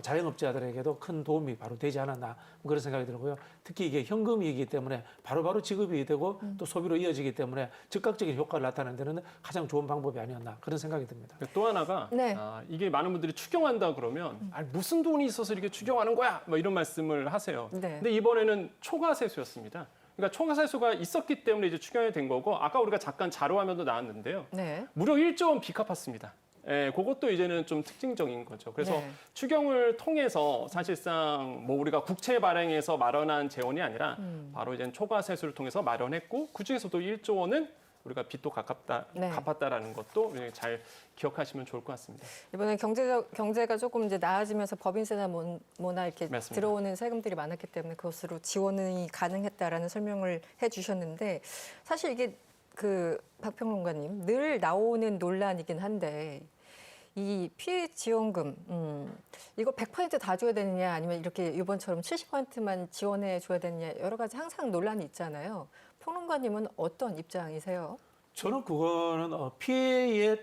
자영업자들에게도 큰 도움이 바로 되지 않았나 그런 생각이 들고요. 특히 이게 현금이기 때문에 바로바로 지급이 되고 또 소비로 이어지기 때문에 즉각적인 효과를 나타내는 데는 가장 좋은 방법이 아니었나 그런 생각이 듭니다. 또 하나가 네. 이게 많은 분들이 추경한다 그러면 무슨 돈이 있어서 이렇게 추경하는 거야? 뭐 이런 말씀을 하세요. 네. 근데 이번에는 초과세수였습니다. 그러니까 초과세수가 있었기 때문에 이제 추경이 된 거고 아까 우리가 잠깐 자료화면도 나왔는데요. 네. 무려 1조 원 비갚았습니다. 예, 그것도 이제는 좀 특징적인 거죠. 그래서 네. 추경을 통해서 사실상 뭐 우리가 국채 발행해서 마련한 재원이 아니라 바로 이제 초과세수를 통해서 마련했고 그중에서도 1조 원은 우리가 빚도 네. 갚았다라는 것도 잘 기억하시면 좋을 것 같습니다. 이번에 경제가 조금 이제 나아지면서 법인세나 뭐나 이렇게 맞습니다. 들어오는 세금들이 많았기 때문에 그것으로 지원이 가능했다라는 설명을 해주셨는데 사실 이게 그 박평론가님 늘 나오는 논란이긴 한데 이 피해 지원금 이거 100%다 줘야 되느냐 아니면 이렇게 이번처럼 70%만 지원해 줘야 되느냐 여러 가지 항상 논란이 있잖아요. 평론가님은 어떤 입장이세요? 저는 그거는 피해의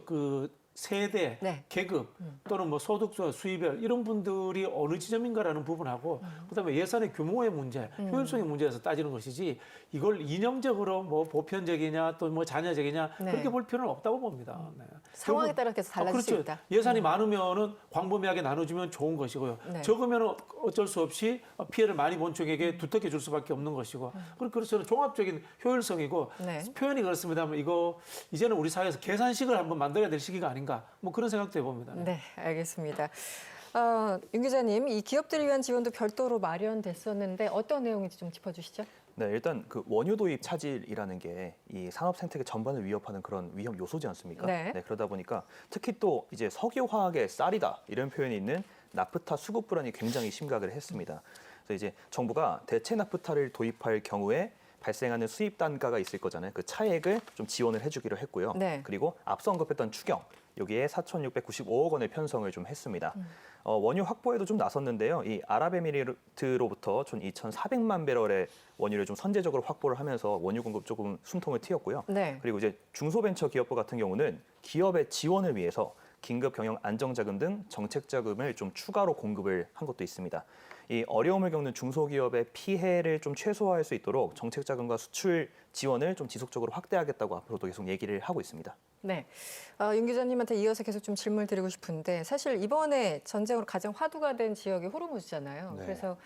그 세대, 네. 계급 또는 뭐 소득 수입별 이런 분들이 어느 지점인가라는 부분하고 그다음에 예산의 규모의 문제, 효율성의 문제에서 따지는 것이지 이걸 이념적으로 뭐 보편적이냐 또 뭐 자녀적이냐 네. 그렇게 볼 필요는 없다고 봅니다. 네. 상황에 결국- 따라 계속 달라질 수 그렇죠. 있다. 예산이 많으면은 광범위하게 나눠주면 좋은 것이고요. 네. 적으면 어쩔 수 없이 피해를 많이 본 쪽에게 두텁게 줄 수밖에 없는 것이고 그래서 저는 종합적인 효율성이고 네. 표현이 그렇습니다만 이거 이제는 우리 사회에서 계산식을 한번 만들어야 될 시기가 아닌가 뭐 그런 생각도 해봅니다. 네, 알겠습니다. 윤 기자님, 이 기업들을 위한 지원도 별도로 마련됐었는데 어떤 내용인지 좀 짚어주시죠. 네, 일단 그 원유 도입 차질이라는 게 이 산업 생태계 전반을 위협하는 그런 위험 요소지 않습니까? 네. 그러다 보니까 특히 또 이제 석유화학의 쌀이다 이런 표현이 있는 나프타 수급 불안이 굉장히 심각을 했습니다. 그래서 이제 정부가 대체 나프타를 도입할 경우에 발생하는 수입 단가가 있을 거잖아요. 그 차액을 좀 지원을 해주기로 했고요. 네. 그리고 앞서 언급했던 추경 여기에 4,695억 원의 편성을 좀 했습니다. 원유 확보에도 좀 나섰는데요. 이 아랍에미리트로부터 전 2,400만 배럴의 원유를 좀 선제적으로 확보를 하면서 원유 공급 조금 숨통을 트였고요. 네. 그리고 이제 중소벤처기업부 같은 경우는 기업의 지원을 위해서 긴급 경영 안정자금 등 정책 자금을 좀 추가로 공급을 한 것도 있습니다. 이 어려움을 겪는 중소기업의 피해를 좀 최소화할 수 있도록 정책 자금과 수출 지원을 좀 지속적으로 확대하겠다고 앞으로도 계속 얘기를 하고 있습니다. 네, 윤 기자님한테 이어서 계속 좀 질문을 드리고 싶은데 사실 이번에 전쟁으로 가장 화두가 된 지역이 호르무즈잖아요. 네. 그래서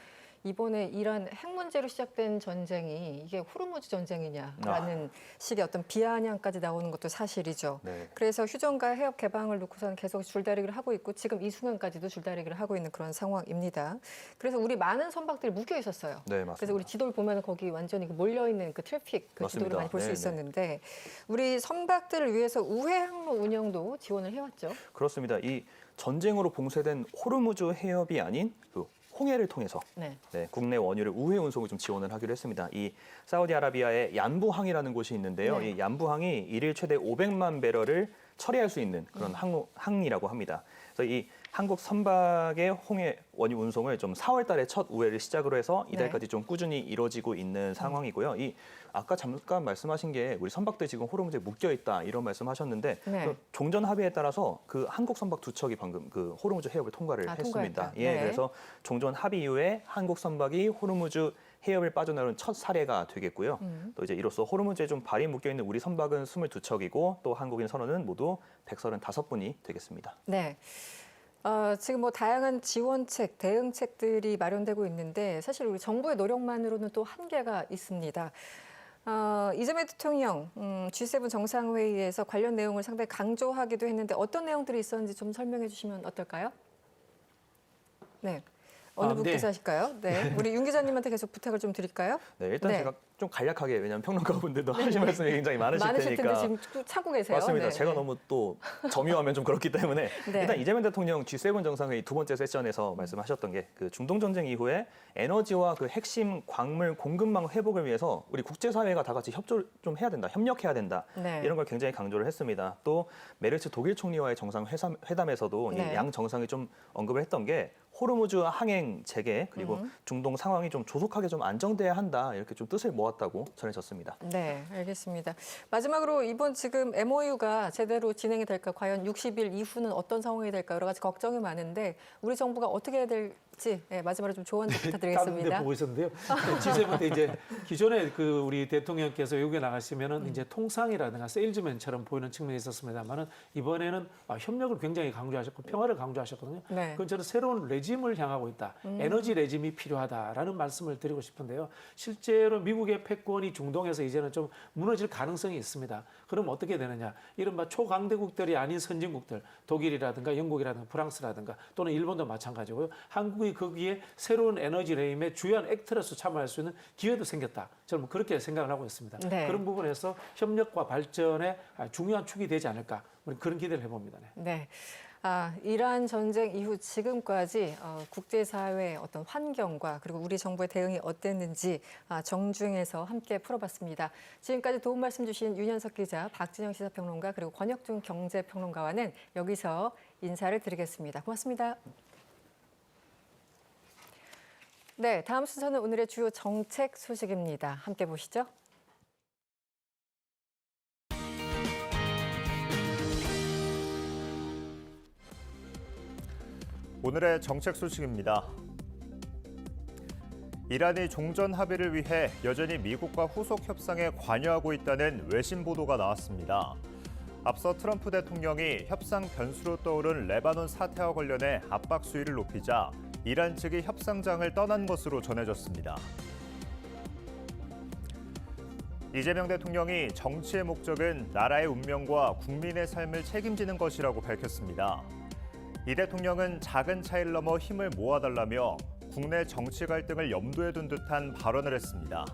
이번에 이란 핵 문제로 시작된 전쟁이 이게 호르무즈 전쟁이냐라는 식의 어떤 비아냥까지 나오는 것도 사실이죠. 네. 그래서 휴전과 해협 개방을 놓고서는 계속 줄다리기를 하고 있고 지금 이 순간까지도 줄다리기를 하고 있는 그런 상황입니다. 그래서 우리 많은 선박들이 묶여 있었어요. 네, 맞습니다. 그래서 우리 지도를 보면 거기 완전히 몰려 있는 그 트래픽 그 지도를 맞습니다. 많이 볼 수 네, 네. 있었는데 우리 선박들을 위해서 우회 항로 운영도 지원을 해왔죠. 그렇습니다. 이 전쟁으로 봉쇄된 호르무즈 해협이 아닌 그 홍해를 통해서 네. 국내 원유를 우회 운송을 좀 지원을 하기로 했습니다. 이 사우디아라비아의 얀부항이라는 곳이 있는데요. 네. 이 얀부항이 일일 최대 500만 배럴을 처리할 수 있는 그런 항이라고 합니다. 그래서 이 한국 선박의 홍해 원유 운송을 좀 4월 달에 첫 우회를 시작으로 해서 이달까지 좀 꾸준히 이뤄지고 있는 상황이고요. 이 아까 잠깐 말씀하신 게 우리 선박들 지금 호르무즈에 묶여 있다 이런 말씀하셨는데 네. 그 종전 합의에 따라서 그 한국 선박 두 척이 방금 그 호르무즈 해협을 통과를 했습니다. 통과했다. 예, 네. 그래서 종전 합의 이후에 한국 선박이 호르무즈 해협을 빠져나오는 첫 사례가 되겠고요. 또 이제 이로써 호르무즈에 좀 발이 묶여 있는 우리 선박은 22척이고 또 한국인 선원은 모두 135분이 되겠습니다. 네. 지금 뭐 다양한 지원책, 대응책들이 마련되고 있는데 사실 우리 정부의 노력만으로는 또 한계가 있습니다. 이재명 대통령 G7 정상회의에서 관련 내용을 상당히 강조하기도 했는데 어떤 내용들이 있었는지 좀 설명해 주시면 어떨까요? 네. 어느 아, 분께서 네. 하실까요? 네. 우리 윤 기자님한테 계속 부탁을 좀 드릴까요? 네, 일단 네. 제가 좀 간략하게 왜냐하면 평론가분들도 하실 말씀이 굉장히 많으실 많으실 텐데 테니까. 지금 참고 계세요. 맞습니다. 네, 제가 네. 너무 또 점유하면 좀 그렇기 때문에 네. 일단 이재명 대통령 G7 정상회의 두 번째 세션에서 말씀하셨던 게 그 중동 전쟁 이후에 에너지와 그 핵심 광물 공급망 회복을 위해서 우리 국제사회가 다 같이 협조를 좀 해야 된다, 협력해야 된다 네. 이런 걸 굉장히 강조를 했습니다. 또 메르츠 독일 총리와의 정상회담에서도 네. 이 양 정상이 좀 언급을 했던 게 호르무즈 항행 재개 그리고 중동 상황이 좀 조속하게 좀 안정돼야 한다 이렇게 좀 뜻을 모았다고 전해졌습니다. 네, 알겠습니다. 마지막으로 이번 지금 MOU가 제대로 진행이 될까, 과연 60일 이후는 어떤 상황이 될까 여러 가지 걱정이 많은데 우리 정부가 어떻게 해야 될지 마지막으로 좀 조언 좀 딴데 부탁드리겠습니다. 보고 있었는데요. G7 때 이제 기존에 그 우리 대통령께서 외국에 나가시면은 이제 통상이라든가 세일즈맨처럼 보이는 측면이 있었습니다만은 이번에는 협력을 굉장히 강조하셨고 평화를 강조하셨거든요. 네. 그건 저는 새로운 레짐을 향하고 있다. 에너지 레짐이 필요하다라는 말씀을 드리고 싶은데요. 실제로 미국의 패권이 중동에서 이제는 좀 무너질 가능성이 있습니다. 그럼 어떻게 되느냐? 이른바 초강대국들이 아닌 선진국들, 독일이라든가 영국이라든가 프랑스라든가 또는 일본도 마찬가지고요. 한국이 거기에 새로운 에너지 레임의 주요한 액터로서 참여할 수 있는 기회도 생겼다. 저는 그렇게 생각을 하고 있습니다. 네. 그런 부분에서 협력과 발전의 중요한 축이 되지 않을까. 그런 기대를 해봅니다. 네. 네. 이란 전쟁 이후 지금까지 국제사회의 어떤 환경과 그리고 우리 정부의 대응이 어땠는지 정중해서 함께 풀어봤습니다. 지금까지 도움 말씀 주신 윤현석 기자, 박진영 시사평론가 그리고 권혁준 경제평론가와는 여기서 인사를 드리겠습니다. 고맙습니다. 네, 다음 순서는 오늘의 주요 정책 소식입니다. 함께 보시죠. 오늘의 정책 소식입니다. 이란이 종전 합의를 위해 여전히 미국과 후속 협상에 관여하고 있다는 외신 보도가 나왔습니다. 앞서 트럼프 대통령이 협상 변수로 떠오른 레바논 사태와 관련해 압박 수위를 높이자 이란 측이 협상장을 떠난 것으로 전해졌습니다. 이재명 대통령이 정치의 목적은 나라의 운명과 국민의 삶을 책임지는 것이라고 밝혔습니다. 이 대통령은 작은 차이를 넘어 힘을 모아달라며 국내 정치 갈등을 염두에 둔 듯한 발언을 했습니다.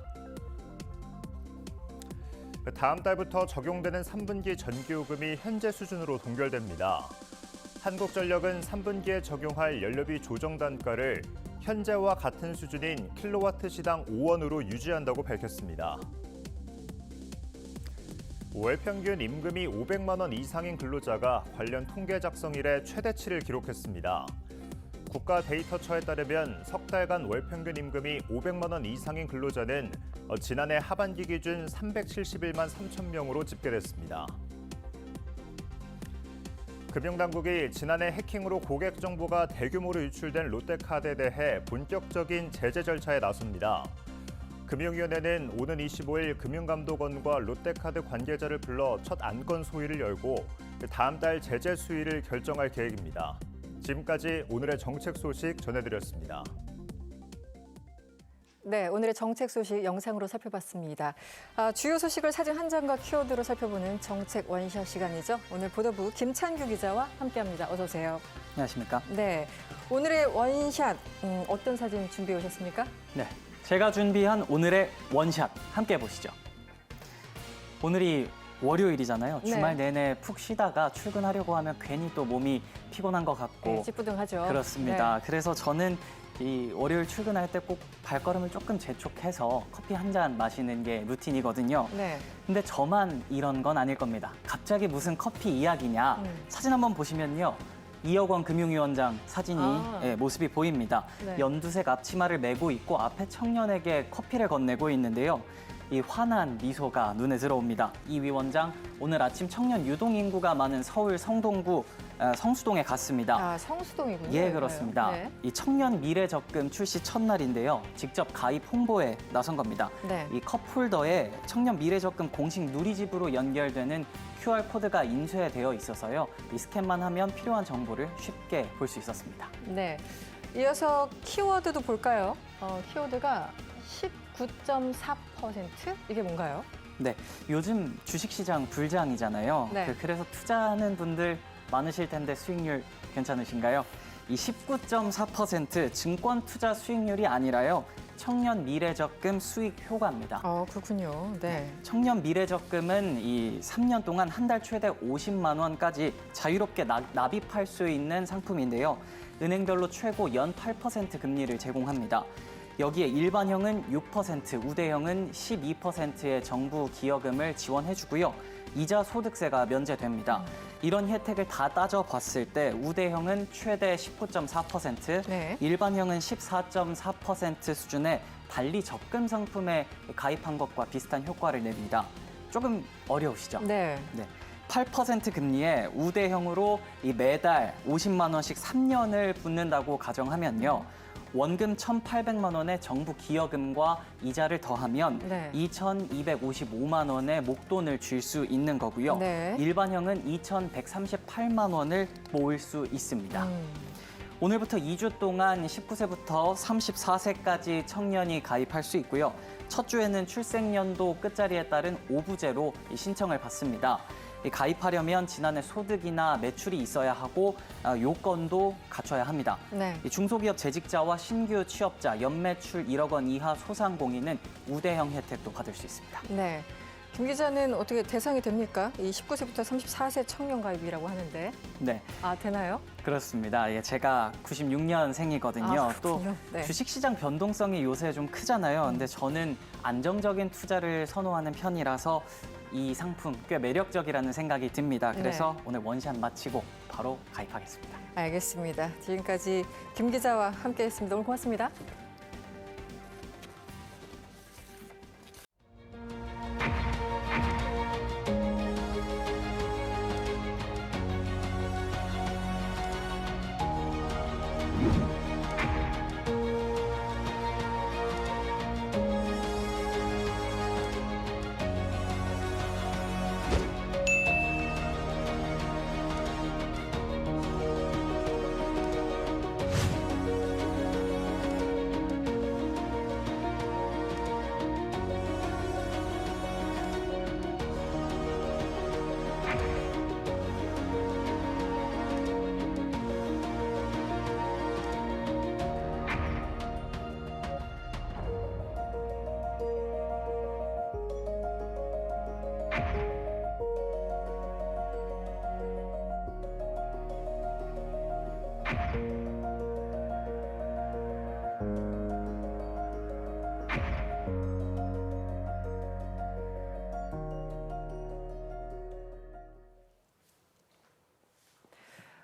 다음 달부터 적용되는 3분기 전기요금이 현재 수준으로 동결됩니다. 한국전력은 3분기에 적용할 연료비 조정 단가를 현재와 같은 수준인 킬로와트 시당 5원으로 유지한다고 밝혔습니다. 월 평균 임금이 500만 원 이상인 근로자가 관련 통계 작성 이래 최대치를 기록했습니다. 국가데이터처에 따르면 석 달간 월 평균 임금이 500만 원 이상인 근로자는 지난해 하반기 기준 371만 3천 명으로 집계됐습니다. 금융당국이 지난해 해킹으로 고객 정보가 대규모로 유출된 롯데카드에 대해 본격적인 제재 절차에 나섭니다. 금융위원회는 오는 25일 금융감독원과 롯데카드 관계자를 불러 첫 안건 소위를 열고 다음 달 제재 수위를 결정할 계획입니다. 지금까지 오늘의 정책 소식 전해드렸습니다. 네, 오늘의 정책 소식 영상으로 살펴봤습니다. 주요 소식을 사진 한 장과 키워드로 살펴보는 정책 원샷 시간이죠. 오늘 보도부 김찬규 기자와 함께합니다. 어서 오세요. 안녕하십니까? 네, 오늘의 원샷 어떤 사진 준비해 오셨습니까? 네, 제가 준비한 오늘의 원샷 함께 보시죠. 오늘이 월요일이잖아요. 네. 주말 내내 푹 쉬다가 출근하려고 하면 괜히 또 몸이 피곤한 것 같고 네, 찌뿌둥하죠. 그렇습니다. 그래서 저는 이 월요일 출근할 때 꼭 발걸음을 조금 재촉해서 커피 한 잔 마시는 게 루틴이거든요. 네. 근데 저만 이런 건 아닐 겁니다. 갑자기 무슨 커피 이야기냐. 사진 한번 보시면요. 이혁원 금융위원장 사진이 모습이 보입니다. 네. 연두색 앞치마를 메고 있고 앞에 청년에게 커피를 건네고 있는데요. 이 환한 미소가 눈에 들어옵니다. 이 위원장 오늘 아침 청년 유동 인구가 많은 서울 성동구 성수동에 갔습니다. 성수동이군요. 예, 그렇습니다. 네. 이 청년 미래 적금 출시 첫날인데요. 직접 가입 홍보에 나선 겁니다. 네. 이 컵홀더에 청년 미래 적금 공식 누리집으로 연결되는 QR코드가 인쇄되어 있어서요. 이 스캔만 하면 필요한 정보를 쉽게 볼 수 있었습니다. 네. 이어서 키워드도 볼까요? 키워드가 19.4%? 이게 뭔가요? 네, 요즘 주식시장 불장이잖아요. 네. 그래서 투자하는 분들 많으실 텐데 수익률 괜찮으신가요? 이 19.4% 증권 투자 수익률이 아니라요. 청년 미래적금 수익 효과입니다. 그렇군요. 네. 청년 미래적금은 이 3년 동안 한 달 최대 50만 원까지 자유롭게 납입할 수 있는 상품인데요. 은행별로 최고 연 8% 금리를 제공합니다. 여기에 일반형은 6%, 우대형은 12%의 정부 기여금을 지원해주고요. 이자 소득세가 면제됩니다. 이런 혜택을 다 따져봤을 때 우대형은 최대 19.4%, 네. 일반형은 14.4% 수준의 달리 적금 상품에 가입한 것과 비슷한 효과를 냅니다. 조금 어려우시죠? 네. 8% 금리에 우대형으로 이 매달 50만 원씩 3년을 붓는다고 가정하면요. 원금 1,800만 원의 정부 기여금과 이자를 더하면 네. 2,255만 원의 목돈을 줄 수 있는 거고요. 네. 일반형은 2,138만 원을 모을 수 있습니다. 오늘부터 2주 동안 19세부터 34세까지 청년이 가입할 수 있고요. 첫 주에는 출생연도 끝자리에 따른 5부제로 신청을 받습니다. 가입하려면 지난해 소득이나 매출이 있어야 하고 요건도 갖춰야 합니다. 네. 중소기업 재직자와 신규 취업자, 연매출 1억 원 이하 소상공인은 우대형 혜택도 받을 수 있습니다. 네. 김 기자는 어떻게 대상이 됩니까? 이 19세부터 34세 청년 가입이라고 하는데. 네, 되나요? 그렇습니다. 제가 96년생이거든요. 또 그렇군요. 네. 주식시장 변동성이 요새 좀 크잖아요. 근데 저는 안정적인 투자를 선호하는 편이라서 이 상품 꽤 매력적이라는 생각이 듭니다. 그래서 오늘 원샷 마치고 바로 가입하겠습니다. 알겠습니다. 지금까지 김 기자와 함께했습니다. 오늘 고맙습니다.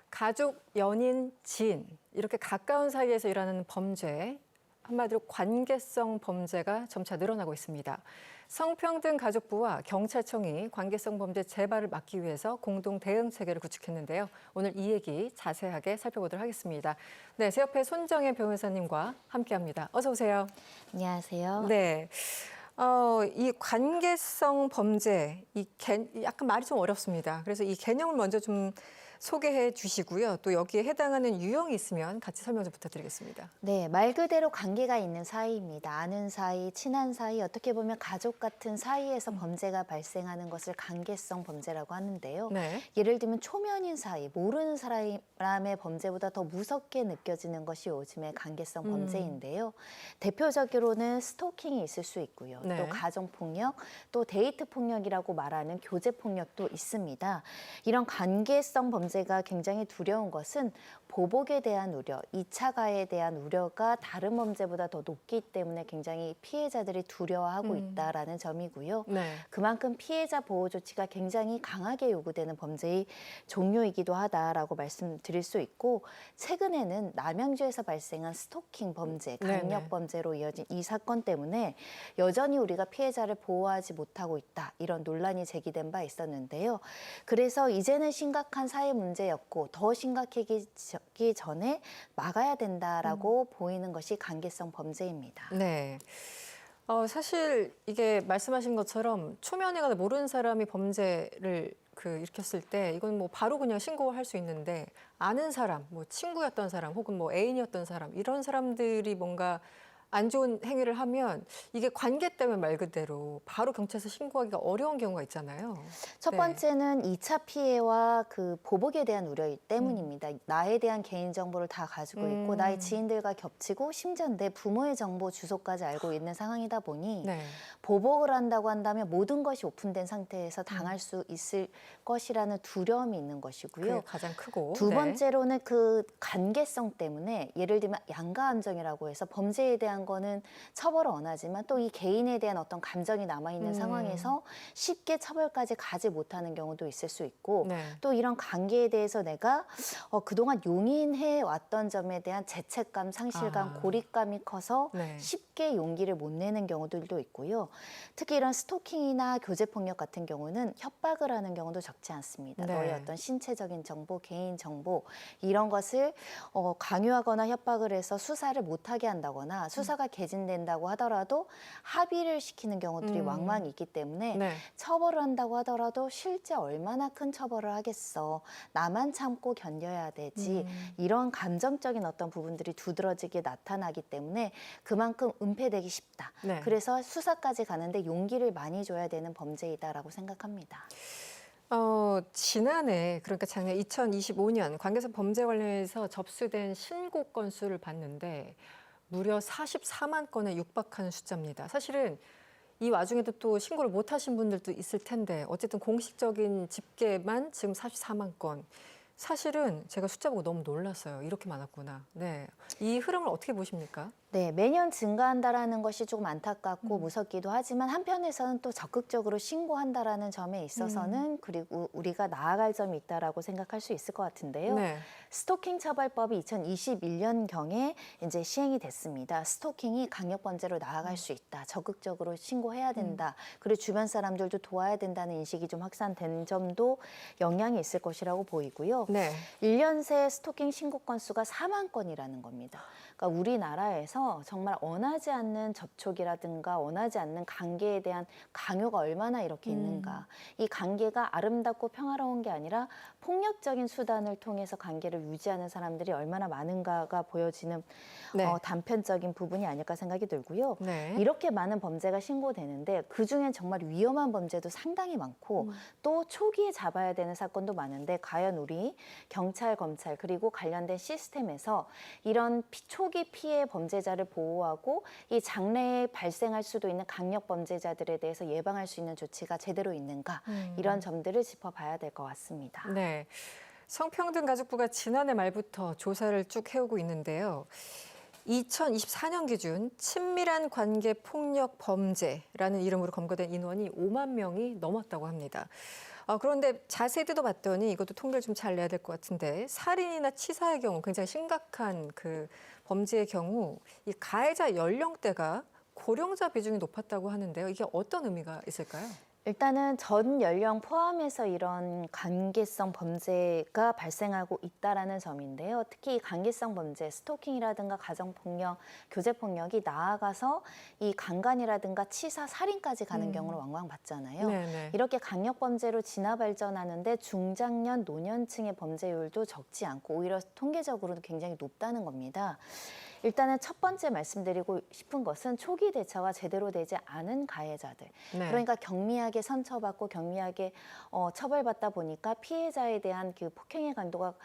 가족, 연인, 지인 이렇게 가까운 사이에서 일어나는 범죄, 한마디로 관계성 범죄가 점차 늘어나고 있습니다. 성평등 가족부와 경찰청이 관계성 범죄 재발을 막기 위해서 공동 대응 체계를 구축했는데요. 오늘 이 얘기 자세하게 살펴보도록 하겠습니다. 네, 제 옆에 손정혜 변호사님과 함께합니다. 어서 오세요. 안녕하세요. 네. 이 관계성 범죄, 약간 말이 좀 어렵습니다. 그래서 이 개념을 먼저 좀 소개해 주시고요. 또 여기에 해당하는 유형이 있으면 같이 설명 좀 부탁드리겠습니다. 네, 말 그대로 관계가 있는 사이입니다. 아는 사이, 친한 사이, 어떻게 보면 가족 같은 사이에서 범죄가 발생하는 것을 관계성 범죄라고 하는데요. 네. 예를 들면 초면인 사이, 모르는 사람의 범죄보다 더 무섭게 느껴지는 것이 요즘의 관계성 범죄인데요. 대표적으로는 스토킹이 있을 수 있고요. 네. 또 가정폭력, 또 데이트 폭력이라고 말하는 교제 폭력도 있습니다. 이런 관계성 범죄가 굉장히 두려운 것은 보복에 대한 우려, 2차 가해에 대한 우려가 다른 범죄보다 더 높기 때문에 굉장히 피해자들이 두려워하고 있다라는 점이고요. 네. 그만큼 피해자 보호 조치가 굉장히 강하게 요구되는 범죄의 종류이기도 하다라고 말씀드릴 수 있고, 최근에는 남양주에서 발생한 스토킹 범죄, 강력 범죄로 이어진 이 사건 때문에 여전히 우리가 피해자를 보호하지 못하고 있다, 이런 논란이 제기된 바 있었는데요. 그래서 이제는 심각한 사회 문제였고 더 심각해지기 전에 막아야 된다라고 보이는 것이 관계성 범죄입니다. 네. 사실 이게 말씀하신 것처럼 초면에 가서 모르는 사람이 범죄를 일으켰을 때 이건 뭐 바로 그냥 신고할 수 있는데, 아는 사람, 뭐 친구였던 사람 혹은 뭐 애인이었던 사람, 이런 사람들이 뭔가 안 좋은 행위를 하면 이게 관계 때문에 말 그대로 바로 경찰서 신고하기가 어려운 경우가 있잖아요. 첫 네. 번째는 2차 피해와 그 보복에 대한 우려 때문입니다. 나에 대한 개인 정보를 다 가지고 있고 나의 지인들과 겹치고 심지어 내 부모의 정보 주소까지 알고 있는 상황이다 보니 네. 보복을 한다고 한다면 모든 것이 오픈된 상태에서 당할 수 있을 것이라는 두려움이 있는 것이고요. 그게 가장 크고. 두 네. 번째로는 그 관계성 때문에 예를 들면 양가함정이라고 해서 범죄에 대한 거는 처벌을 원하지만 또 이 개인에 대한 어떤 감정이 남아있는 상황에서 쉽게 처벌까지 가지 못하는 경우도 있을 수 있고 네. 또 이런 관계에 대해서 내가 그동안 용인해 왔던 점에 대한 죄책감, 상실감, 고립감이 커서 네. 쉽게 용기를 못 내는 경우들도 있고요. 특히 이런 스토킹이나 교제폭력 같은 경우는 협박을 하는 경우도 적지 않습니다. 네. 너의 어떤 신체적인 정보, 개인 정보 이런 것을 강요하거나 협박을 해서 수사를 못하게 한다거나 수사가 개진된다고 하더라도 합의를 시키는 경우들이 왕왕 있기 때문에 네. 처벌을 한다고 하더라도 실제 얼마나 큰 처벌을 하겠어. 나만 참고 견뎌야 되지. 이런 감정적인 어떤 부분들이 두드러지게 나타나기 때문에 그만큼 은폐되기 쉽다. 네. 그래서 수사까지 가는데 용기를 많이 줘야 되는 범죄이다라고 생각합니다. 지난해 그러니까 작년 2025년 관계성 범죄 관련해서 접수된 신고 건수를 봤는데 무려 44만 건에 육박하는 숫자입니다. 사실은 이 와중에도 또 신고를 못 하신 분들도 있을 텐데 어쨌든 공식적인 집계만 지금 44만 건. 사실은 제가 숫자 보고 너무 놀랐어요. 이렇게 많았구나. 네. 이 흐름을 어떻게 보십니까? 네, 매년 증가한다라는 것이 조금 안타깝고 무섭기도 하지만 한편에서는 또 적극적으로 신고한다라는 점에 있어서는 그리고 우리가 나아갈 점이 있다라고 생각할 수 있을 것 같은데요. 네. 스토킹 처벌법이 2021년경에 이제 시행이 됐습니다. 스토킹이 강력범죄로 나아갈 수 있다. 적극적으로 신고해야 된다. 그리고 주변 사람들도 도와야 된다는 인식이 좀 확산된 점도 영향이 있을 것이라고 보이고요. 네. 1년 새 스토킹 신고 건수가 4만 건이라는 겁니다. 그러니까 우리나라에서 정말 원하지 않는 접촉이라든가 원하지 않는 관계에 대한 강요가 얼마나 이렇게 있는가. 이 관계가 아름답고 평화로운 게 아니라 폭력적인 수단을 통해서 관계를 유지하는 사람들이 얼마나 많은가가 보여지는 네. 단편적인 부분이 아닐까 생각이 들고요. 네. 이렇게 많은 범죄가 신고되는데 그중엔 정말 위험한 범죄도 상당히 많고 또 초기에 잡아야 되는 사건도 많은데 과연 우리 경찰, 검찰 그리고 관련된 시스템에서 이런 초기 피해 범죄자를 보호하고 이 장래에 발생할 수도 있는 강력 범죄자들에 대해서 예방할 수 있는 조치가 제대로 있는가 이런 점들을 짚어봐야 될 것 같습니다. 네. 성평등가족부가 지난해 말부터 조사를 쭉 해오고 있는데요. 2024년 기준 친밀한 관계 폭력 범죄라는 이름으로 검거된 인원이 5만 명이 넘었다고 합니다. 그런데 자세히 뜯어봤더니 이것도 통계를 좀 잘 내야 될 것 같은데 살인이나 치사의 경우 굉장히 심각한 그 범죄의 경우 이 가해자 연령대가 고령자 비중이 높았다고 하는데요. 이게 어떤 의미가 있을까요? 일단은 전 연령 포함해서 이런 관계성 범죄가 발생하고 있다라는 점인데요. 특히 이 관계성 범죄, 스토킹이라든가 가정폭력, 교제폭력이 나아가서 이 강간이라든가 치사, 살인까지 가는 경우를 왕왕 봤잖아요. 네네. 이렇게 강력범죄로 진화 발전하는데 중장년, 노년층의 범죄율도 적지 않고 오히려 통계적으로도 굉장히 높다는 겁니다. 일단은 첫 번째 말씀드리고 싶은 것은 초기 대처가 제대로 되지 않은 가해자들. 네. 그러니까 경미하게 선처받고 경미하게 처벌받다 보니까 피해자에 대한 그 폭행의 강도가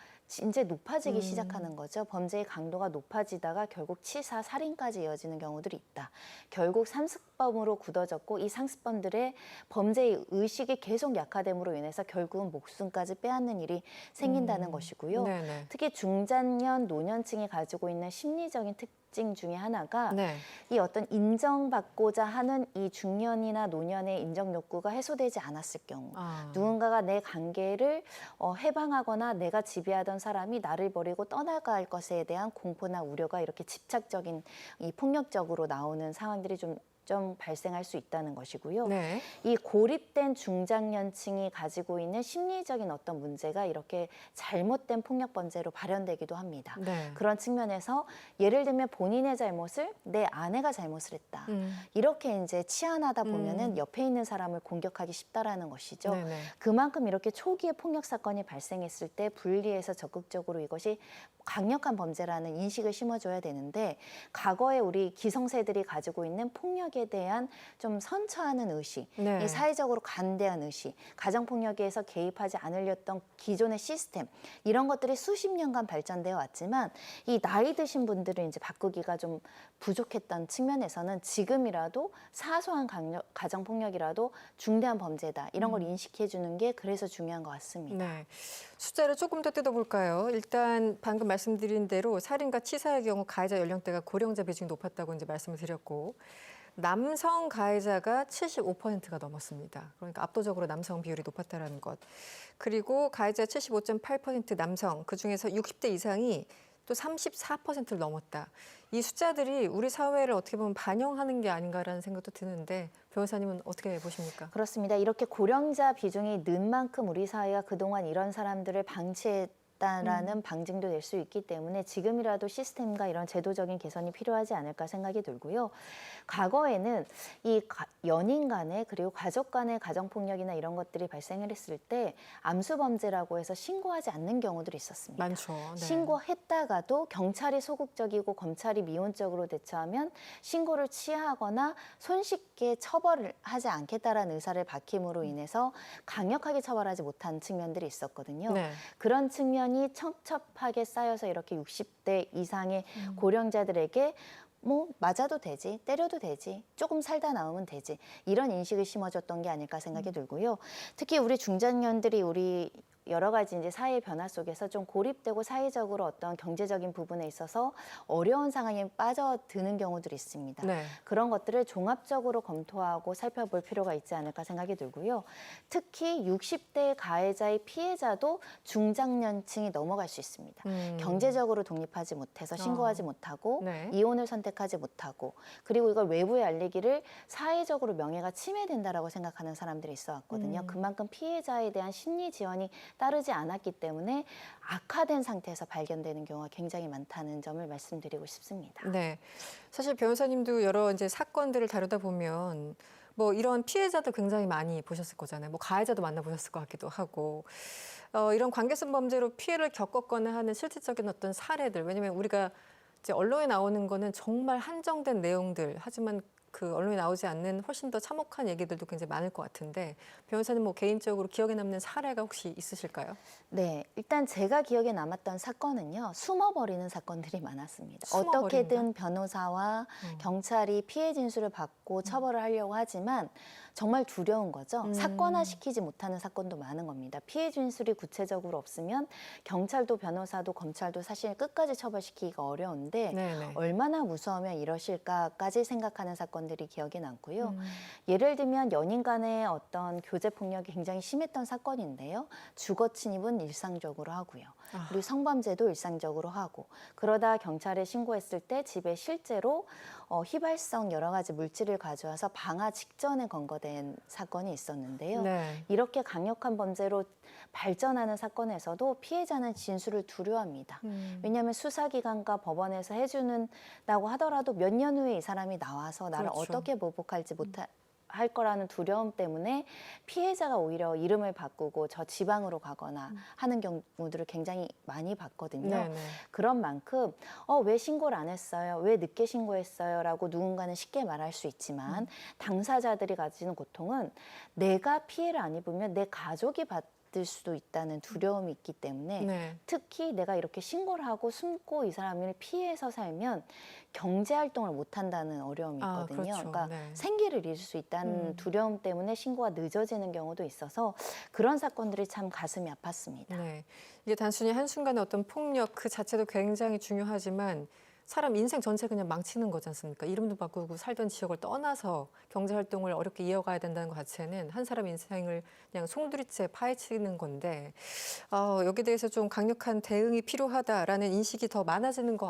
이제 높아지기 시작하는 거죠. 범죄의 강도가 높아지다가 결국 치사, 살인까지 이어지는 경우들이 있다. 결국 상습범으로 굳어졌고 이 상습범들의 범죄의 의식이 계속 약화됨으로 인해서 결국은 목숨까지 빼앗는 일이 생긴다는 것이고요. 네네. 특히 중장년, 노년층이 가지고 있는 심리적인 특징 중에 하나가 네. 이 어떤 인정받고자 하는 이 중년이나 노년의 인정 욕구가 해소되지 않았을 경우 누군가가 내 관계를 해방하거나 내가 지배하던 사람이 나를 버리고 떠나갈 것에 대한 공포나 우려가 이렇게 집착적인 이 폭력적으로 나오는 상황들이 좀 좀 발생할 수 있다는 것이고요. 네. 이 고립된 중장년층이 가지고 있는 심리적인 어떤 문제가 이렇게 잘못된 폭력 범죄로 발현되기도 합니다. 네. 그런 측면에서 예를 들면 본인의 잘못을 내 아내가 잘못을 했다. 이렇게 이제 치안하다 보면은 옆에 있는 사람을 공격하기 쉽다라는 것이죠. 네네. 그만큼 이렇게 초기에 폭력 사건이 발생했을 때 분리해서 적극적으로 이것이 강력한 범죄라는 인식을 심어줘야 되는데 과거에 우리 기성세들이 가지고 있는 폭력에 대한 좀 선처하는 의식, 네. 이 사회적으로 관대한 의식, 가정폭력에서 개입하지 않으려던 기존의 시스템 이런 것들이 수십 년간 발전되어 왔지만 이 나이 드신 분들을 이제 바꾸기가 좀 부족했던 측면에서는 지금이라도 사소한 가정폭력이라도 중대한 범죄다 이런 걸 인식해 주는 게 그래서 중요한 것 같습니다. 네. 숫자를 조금 더 뜯어볼까요? 일단 방금 말씀드린 대로 살인과 치사의 경우 가해자 연령대가 고령자 비중이 높았다고 이제 말씀을 드렸고 남성 가해자가 75%가 넘었습니다. 그러니까 압도적으로 남성 비율이 높았다라는 것. 그리고 가해자 75.8% 남성, 그중에서 60대 이상이 또 34%를 넘었다. 이 숫자들이 우리 사회를 어떻게 보면 반영하는 게 아닌가라는 생각도 드는데 변호사님은 어떻게 보십니까? 그렇습니다. 이렇게 고령자 비중이 는 만큼 우리 사회가 그동안 이런 사람들을 방치했다라는 방증도 낼 수 있기 때문에 지금이라도 시스템과 이런 제도적인 개선이 필요하지 않을까 생각이 들고요. 과거에는 이 연인 간에 그리고 가족 간의 가정폭력이나 이런 것들이 발생을 했을 때 암수범죄라고 해서 신고하지 않는 경우들이 있었습니다. 많죠. 네. 신고했다가도 경찰이 소극적이고 검찰이 미온적으로 대처하면 신고를 취하하거나 손쉽게 처벌을 하지 않겠다라는 의사를 밝힘으로 인해서 강력하게 처벌하지 못한 측면들이 있었거든요. 네. 그런 측면이 첩첩하게 쌓여서 이렇게 60대 이상의 고령자들에게 뭐 맞아도 되지, 때려도 되지, 조금 살다 나오면 되지 이런 인식을 심어줬던 게 아닐까 생각이 들고요. 특히 우리 중장년들이 우리 여러 가지 이제 사회의 변화 속에서 좀 고립되고 사회적으로 어떤 경제적인 부분에 있어서 어려운 상황에 빠져드는 경우들이 있습니다. 네. 그런 것들을 종합적으로 검토하고 살펴볼 필요가 있지 않을까 생각이 들고요. 특히 60대 가해자의 피해자도 중장년층이 넘어갈 수 있습니다. 경제적으로 독립하지 못해서 신고하지 못하고 네. 이혼을 선택하지 못하고 그리고 이걸 외부에 알리기를 사회적으로 명예가 침해된다라고 생각하는 사람들이 있어 왔거든요. 그만큼 피해자에 대한 심리 지원이 따르지 않았기 때문에 악화된 상태에서 발견되는 경우가 굉장히 많다는 점을 말씀드리고 싶습니다. 네. 사실 변호사님도 여러 이제 사건들을 다루다 보면 뭐 이런 피해자들 굉장히 많이 보셨을 거잖아요. 뭐 가해자도 만나보셨을 것 같기도 하고. 이런 관계성 범죄로 피해를 겪었거나 하는 실질적인 어떤 사례들. 왜냐면 우리가 이제 언론에 나오는 거는 정말 한정된 내용들. 하지만 그 언론에 나오지 않는 훨씬 더 참혹한 얘기들도 굉장히 많을 것 같은데 변호사님 뭐 개인적으로 기억에 남는 사례가 혹시 있으실까요? 네, 일단 제가 기억에 남았던 사건은요. 숨어버리는 사건들이 많았습니다. 숨어버린다? 어떻게든 변호사와 경찰이 피해 진술을 받고 처벌을 하려고 하지만 정말 두려운 거죠. 사건화시키지 못하는 사건도 많은 겁니다. 피해 진술이 구체적으로 없으면 경찰도 변호사도 검찰도 사실 끝까지 처벌시키기가 어려운데 네네. 얼마나 무서우면 이러실까까지 생각하는 사건들이 기억에 남고요. 예를 들면 연인 간의 어떤 교제 폭력이 굉장히 심했던 사건인데요. 주거 침입은 일상적으로 하고요. 그리고 성범죄도 일상적으로 하고 그러다 경찰에 신고했을 때 집에 실제로 휘발성 여러 가지 물질을 가져와서 방화 직전에 검거된 사건이 있었는데요. 네. 이렇게 강력한 범죄로 발전하는 사건에서도 피해자는 진술을 두려워합니다. 왜냐하면 수사기관과 법원에서 해주는다고 하더라도 몇 년 후에 이 사람이 나와서 나를 그렇죠. 어떻게 보복할지 할 거라는 두려움 때문에 피해자가 오히려 이름을 바꾸고 저 지방으로 가거나 하는 경우들을 굉장히 많이 봤거든요. 네네. 그런 만큼 왜 신고를 안 했어요? 왜 늦게 신고했어요? 라고 누군가는 쉽게 말할 수 있지만 당사자들이 가지는 고통은 내가 피해를 안 입으면 내 가족이 받을 수도 있다는 두려움이 있기 때문에 네. 특히 내가 이렇게 신고를 하고 숨고 이 사람을 피해서 살면 경제 활동을 못 한다는 어려움이 아, 있거든요. 그렇죠. 그러니까 네. 생계를 잃을 수 있다는 두려움 때문에 신고가 늦어지는 경우도 있어서 그런 사건들이 참 가슴이 아팠습니다. 네. 이게 단순히 한순간의 어떤 폭력 그 자체도 굉장히 중요하지만 사람 인생 전체 그냥 망치는 거지 않습니까? 이름도 바꾸고 살던 지역을 떠나서 경제 활동을 어렵게 이어가야 된다는 것 자체는 한 사람 인생을 그냥 송두리째 파헤치는 건데 여기에 대해서 좀 강력한 대응이 필요하다라는 인식이 더 많아지는 것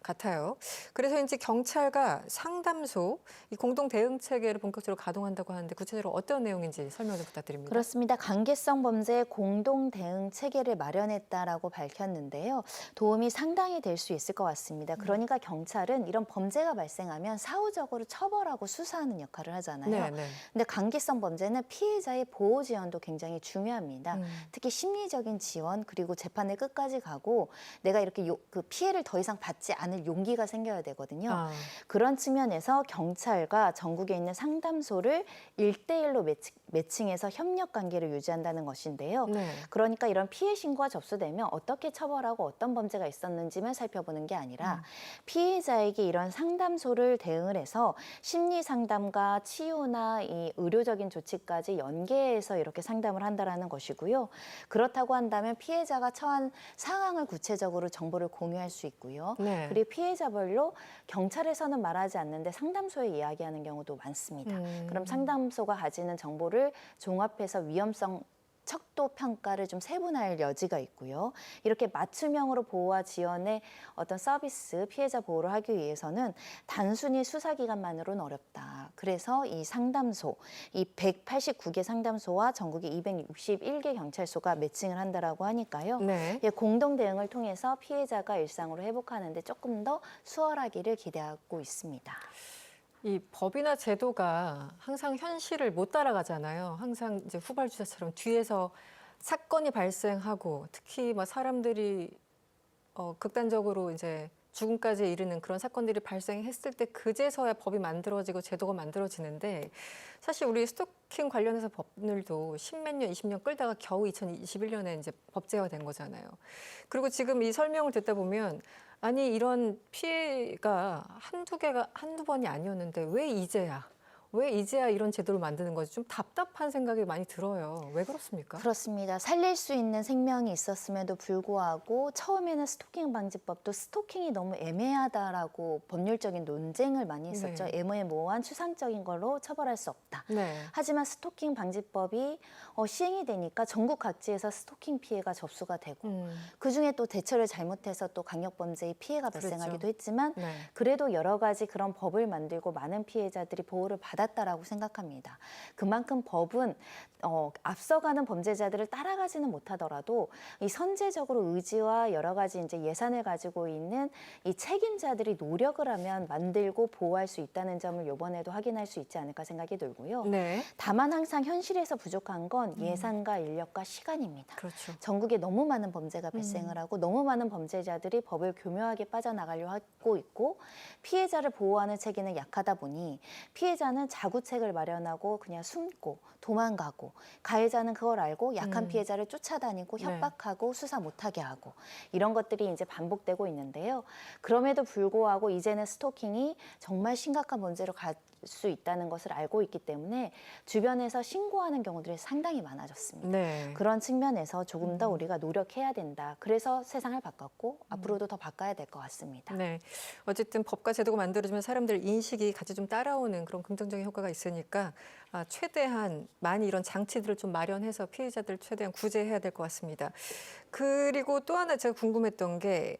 같아요. 그래서 이제 경찰과 상담소 이 공동 대응 체계를 본격적으로 가동한다고 하는데 구체적으로 어떤 내용인지 설명 좀 부탁드립니다. 그렇습니다. 강제성 범죄 공동 대응 체계를 마련했다라고 밝혔는데요. 도움이 상당히 될 수 있을 것 같습니다. 그러니까 경찰은 이런 범죄가 발생하면 사후적으로 처벌하고 수사하는 역할을 하잖아요. 네, 네. 근데 강제성 범죄는 피해자의 보호 지원도 굉장히 중요합니다. 특히 심리적인 지원 그리고 재판을 끝까지 가고 내가 이렇게 그 피해를 더 이상 받지 않을 용기가 생겨야 되거든요. 아, 그런 측면에서 경찰과 전국에 있는 상담소를 1대1로 매칭해서 협력 관계를 유지한다는 것인데요. 네. 그러니까 이런 피해 신고가 접수되면 어떻게 처벌하고 어떤 범죄가 있었는지만 살펴보는 게 아니라 피해자에게 이런 상담소를 대응을 해서 심리 상담과 치유나 이 의료적인 조치까지 연계해서 이렇게 상담을 한다라는 것이고요. 그렇다고 한다면 피해자가 처한 상황을 구체적으로 정보를 공유할 수 있고요. 네. 그리고 피해자별로 경찰에서는 말하지 않는데 상담소에 이야기하는 경우도 많습니다. 그럼 상담소가 가지는 정보를 종합해서 위험성 척도 평가를 좀 세분화할 여지가 있고요. 이렇게 맞춤형으로 보호와 지원의 어떤 서비스, 피해자 보호를 하기 위해서는 단순히 수사기관만으로는 어렵다. 그래서 이 상담소, 이 189개 상담소와 전국의 261개 경찰서가 매칭을 한다라고 하니까요. 네. 예, 공동 대응을 통해서 피해자가 일상으로 회복하는 데 조금 더 수월하기를 기대하고 있습니다. 이 법이나 제도가 항상 현실을 못 따라가잖아요. 항상 이제 후발주자처럼 뒤에서 사건이 발생하고 특히 막 사람들이 극단적으로 이제 죽음까지 이르는 그런 사건들이 발생했을 때 그제서야 법이 만들어지고 제도가 만들어지는데 사실 우리 스토킹 관련해서 법률도 10몇 년, 20년 끌다가 겨우 2021년에 이제 법제화가 된 거잖아요. 그리고 지금 이 설명을 듣다 보면 아니 이런 피해가 한두 번이 아니었는데 왜 이제야 이런 제도를 만드는 거지? 좀 답답한 생각이 많이 들어요. 왜 그렇습니까? 그렇습니다. 살릴 수 있는 생명이 있었음에도 불구하고 처음에는 스토킹 방지법도 스토킹이 너무 애매하다라고 법률적인 논쟁을 많이 했었죠. 네. 애매모호한 추상적인 걸로 처벌할 수 없다. 네. 하지만 스토킹 방지법이 시행이 되니까 전국 각지에서 스토킹 피해가 접수가 되고 그중에 또 대처를 잘못해서 또 강력범죄의 피해가 발생하기도 그렇죠. 했지만 네. 그래도 여러 가지 그런 법을 만들고 많은 피해자들이 보호를 받았다라고 생각합니다. 그만큼 법은 앞서가는 범죄자들을 따라가지는 못하더라도 이 선제적으로 의지와 여러 가지 이제 예산을 가지고 있는 이 책임자들이 노력을 하면 만들고 보호할 수 있다는 점을 이번에도 확인할 수 있지 않을까 생각이 들고요. 네. 다만 항상 현실에서 부족한 건 예산과 인력과 시간입니다. 그렇죠. 전국에 너무 많은 범죄가 발생을 하고 너무 많은 범죄자들이 법을 교묘하게 빠져나가려 하고 있고 피해자를 보호하는 체계는 약하다 보니 피해자는 자구책을 마련하고 그냥 숨고 도망가고 가해자는 그걸 알고 약한 피해자를 쫓아다니고 네. 협박하고 수사 못하게 하고 이런 것들이 이제 반복되고 있는데요. 그럼에도 불구하고 이제는 스토킹이 정말 심각한 문제로 갈 수 있다는 것을 알고 있기 때문에 주변에서 신고하는 경우들이 상당히 많아졌습니다. 네. 그런 측면에서 조금 더 우리가 노력해야 된다. 그래서 세상을 바꿨고 앞으로도 더 바꿔야 될 것 같습니다. 네. 어쨌든 법과 제도가 만들어지면 사람들 인식이 같이 좀 따라오는 그런 긍정적인 효과가 있으니까 최대한 많이 이런 장치들을 좀 마련해서 피해자들 최대한 구제해야 될 것 같습니다. 그리고 또 하나 제가 궁금했던 게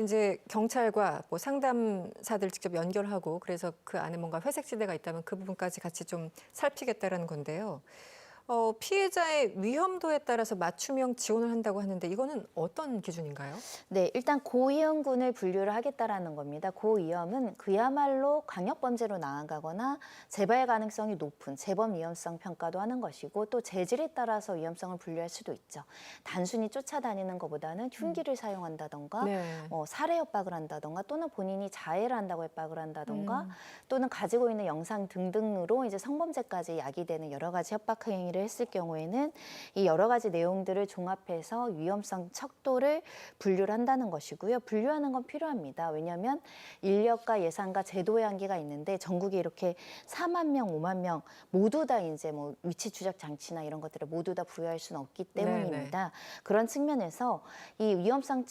이제 경찰과 뭐 상담사들 직접 연결하고 그래서 그 안에 뭔가 회색지대가 있다면 그 부분까지 같이 좀 살피겠다라는 건데요. 피해자의 위험도에 따라서 맞춤형 지원을 한다고 하는데 이거는 어떤 기준인가요? 네, 일단 고위험군을 분류를 하겠다라는 겁니다. 고위험은 그야말로 강력범죄로 나아가거나 재발 가능성이 높은 재범 위험성 평가도 하는 것이고 또 재질에 따라서 위험성을 분류할 수도 있죠. 단순히 쫓아다니는 것보다는 흉기를 사용한다던가 네. 살해 협박을 한다던가 또는 본인이 자해를 한다고 협박을 한다던가 또는 가지고 있는 영상 등등으로 이제 성범죄까지 야기되는 여러 가지 협박 행위를 했을 경우에는 이 여러 가지 내용들을 종합해서 위험성 척도를 분류를 한다는 것이고요. 분류하는 건 필요합니다. 왜냐하면 인력과 예산과 제도의 한계가 있는데 전국에 이렇게 4만 명, 5만 명 모두 다 이제 뭐 위치 추적 장치나 이런 것들을 모두 다 부여할 수는 없기 때문입니다. 그런 측면에서 이 위험성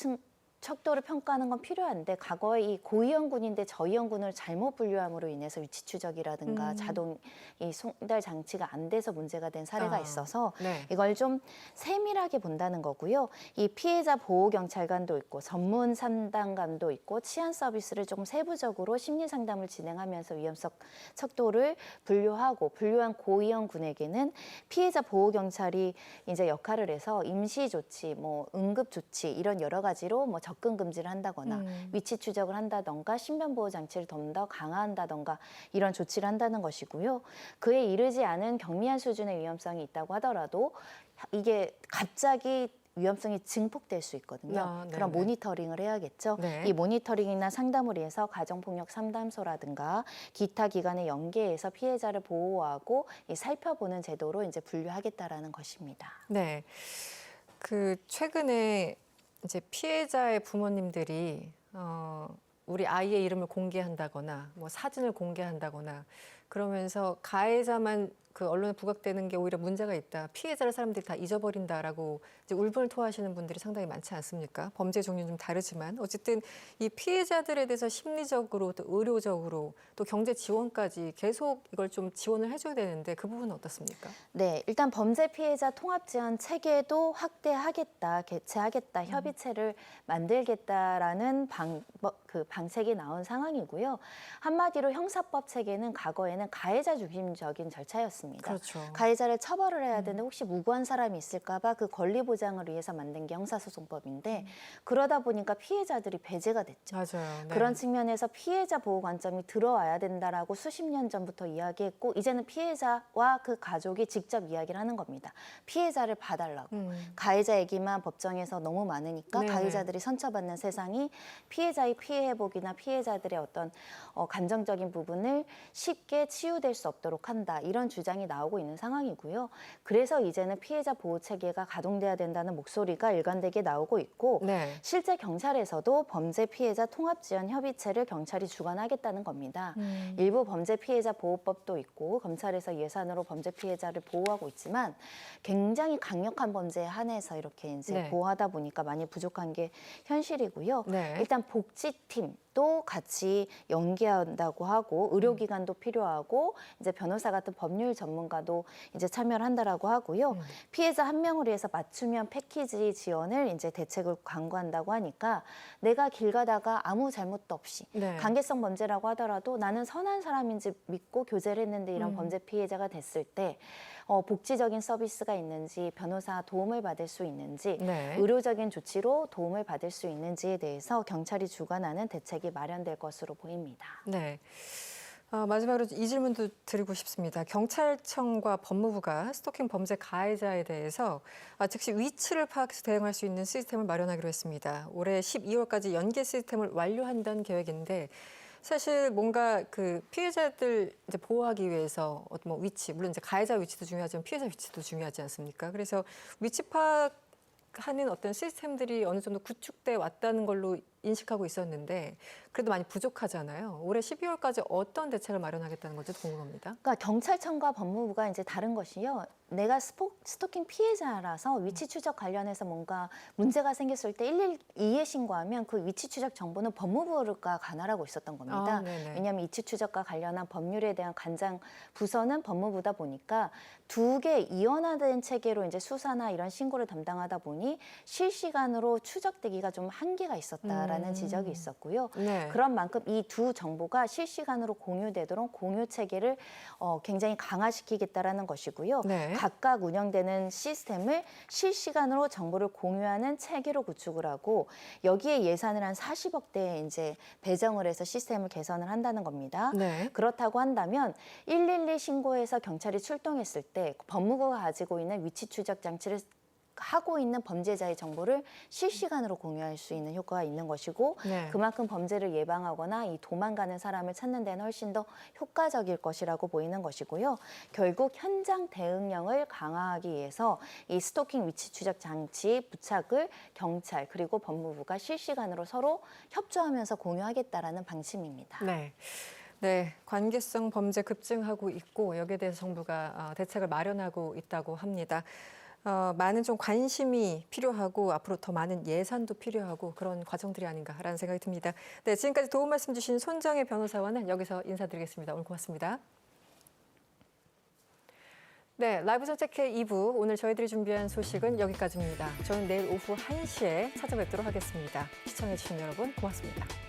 척도를 평가하는 건 필요한데 과거에 이 고위험군인데 저위험군을 잘못 분류함으로 인해서 위치 추적이라든가 자동 이 송달 장치가 안 돼서 문제가 된 사례가 있어서 네. 이걸 좀 세밀하게 본다는 거고요. 이 피해자 보호 경찰관도 있고 전문 상담관도 있고 치안 서비스를 조금 세부적으로 심리 상담을 진행하면서 위험성 척도를 분류하고 분류한 고위험군에게는 피해자 보호 경찰이 이제 역할을 해서 임시 조치, 뭐 응급 조치 이런 여러 가지로 뭐 접근 금지를 한다거나 위치 추적을 한다던가 신변 보호 장치를 좀 더 강화한다던가 이런 조치를 한다는 것이고요. 그에 이르지 않은 경미한 수준의 위험성이 있다고 하더라도 이게 갑자기 위험성이 증폭될 수 있거든요. 네네. 그런 모니터링을 해야겠죠. 네. 이 모니터링이나 상담을 위해서 가정폭력 상담소라든가 기타 기관에 연계해서 피해자를 보호하고 살펴보는 제도로 이제 분류하겠다라는 것입니다. 네. 그 최근에 이제 피해자의 부모님들이 우리 아이의 이름을 공개한다거나 뭐 사진을 공개한다거나 그러면서 가해자만 그 언론에 부각되는 게 오히려 문제가 있다. 피해자를 사람들이 다 잊어버린다라고 이제 울분을 토하시는 분들이 상당히 많지 않습니까? 범죄 종류는 좀 다르지만 어쨌든 이 피해자들에 대해서 심리적으로 또 의료적으로 또 경제 지원까지 계속 이걸 좀 지원을 해줘야 되는데 그 부분은 어떻습니까? 네, 일단 범죄 피해자 통합 지원 체계도 확대하겠다, 개최하겠다, 협의체를 만들겠다라는 방책이 나온 상황이고요. 한마디로 형사법 체계는 과거에는 가해자 중심적인 절차였습니다. 그렇죠. 가해자를 처벌을 해야 되는데 혹시 무고한 사람이 있을까 봐 그 권리 보장을 위해서 만든 게 형사소송법인데 그러다 보니까 피해자들이 배제가 됐죠. 맞아요. 네. 그런 측면에서 피해자 보호 관점이 들어와야 된다라고 수십 년 전부터 이야기했고 이제는 피해자와 그 가족이 직접 이야기를 하는 겁니다. 피해자를 봐달라고. 가해자 얘기만 법정에서 너무 많으니까 네네. 가해자들이 상처받는 세상이 피해자의 피해 회복이나 피해자들의 어떤 감정적인 부분을 쉽게 치유될 수 없도록 한다. 이런 주장이 나오고 있는 상황이고요. 그래서 이제는 피해자 보호 체계가 가동돼야 된다는 목소리가 일관되게 나오고 있고 네. 실제 경찰에서도 범죄 피해자 통합 지원 협의체를 경찰이 주관하겠다는 겁니다. 일부 범죄 피해자 보호법도 있고 검찰에서 예산으로 범죄 피해자를 보호하고 있지만 굉장히 강력한 범죄에 한해서 이렇게 이제 네. 보호하다 보니까 많이 부족한 게 현실이고요. 네. 일단 복지팀 또 같이 연계한다고 하고 의료기관도 필요하고 이제 변호사 같은 법률 전문가도 이제 참여를 한다라고 하고요. 피해자 한 명을 위해서 맞춤형 패키지 지원을 이제 대책을 강구한다고 하니까 내가 길 가다가 아무 잘못도 없이 네. 관계성 범죄라고 하더라도 나는 선한 사람인지 믿고 교제를 했는데 이런 범죄 피해자가 됐을 때 복지적인 서비스가 있는지 변호사 도움을 받을 수 있는지 네. 의료적인 조치로 도움을 받을 수 있는지에 대해서 경찰이 주관하는 대책이 마련될 것으로 보입니다. 네. 마지막으로 이 질문도 드리고 싶습니다. 경찰청과 법무부가 스토킹 범죄 가해자에 대해서 즉시 위치를 파악해서 대응할 수 있는 시스템을 마련하기로 했습니다. 올해 12월까지 연계 시스템을 완료한다는 계획인데 사실 뭔가 그 피해자들 이제 보호하기 위해서 어떤 뭐 위치, 물론 이제 가해자 위치도 중요하지만 피해자 위치도 중요하지 않습니까? 그래서 위치 파악하는 어떤 시스템들이 어느 정도 구축돼 왔다는 걸로 인식하고 있었는데 그래도 많이 부족하잖아요. 올해 12월까지 어떤 대책을 마련하겠다는 건지 궁금합니다. 그러니까 경찰청과 법무부가 이제 다른 것이요. 내가 스토킹 피해자라서 위치 추적 관련해서 뭔가 문제가 생겼을 때 112에 신고하면 그 위치 추적 정보는 법무부가 관할하고 있었던 겁니다. 네네. 왜냐하면 위치 추적과 관련한 법률에 대한 관장 부서는 법무부다 보니까 두 개 이원화된 체계로 이제 수사나 이런 신고를 담당하다 보니 실시간으로 추적되기가 좀 한계가 있었다라는 지적이 있었고요. 네. 그런 만큼 이 두 정보가 실시간으로 공유되도록 공유 체계를 굉장히 강화시키겠다라는 것이고요. 네. 각각 운영되는 시스템을 실시간으로 정보를 공유하는 체계로 구축을 하고 여기에 예산을 한 40억대 이제 배정을 해서 시스템을 개선을 한다는 겁니다. 네. 그렇다고 한다면 112 신고해서 경찰이 출동했을 때 법무부가 가지고 있는 위치 추적 장치를 하고 있는 범죄자의 정보를 실시간으로 공유할 수 있는 효과가 있는 것이고 네. 그만큼 범죄를 예방하거나 이 도망가는 사람을 찾는 데는 훨씬 더 효과적일 것이라고 보이는 것이고요. 결국 현장 대응력을 강화하기 위해서 이 스토킹 위치 추적 장치 부착을 경찰 그리고 법무부가 실시간으로 서로 협조하면서 공유하겠다라는 방침입니다. 네. 네, 관계성 범죄 급증하고 있고 여기에 대해서 정부가 대책을 마련하고 있다고 합니다. 많은 좀 관심이 필요하고 앞으로 더 많은 예산도 필요하고 그런 과정들이 아닌가라는 생각이 듭니다. 네, 지금까지 도움 말씀 주신 손정혜 변호사와는 여기서 인사드리겠습니다. 오늘 고맙습니다. 네, 라이브 정책회 2부 오늘 저희들이 준비한 소식은 여기까지입니다. 저는 내일 오후 1시에 찾아뵙도록 하겠습니다. 시청해주신 여러분 고맙습니다.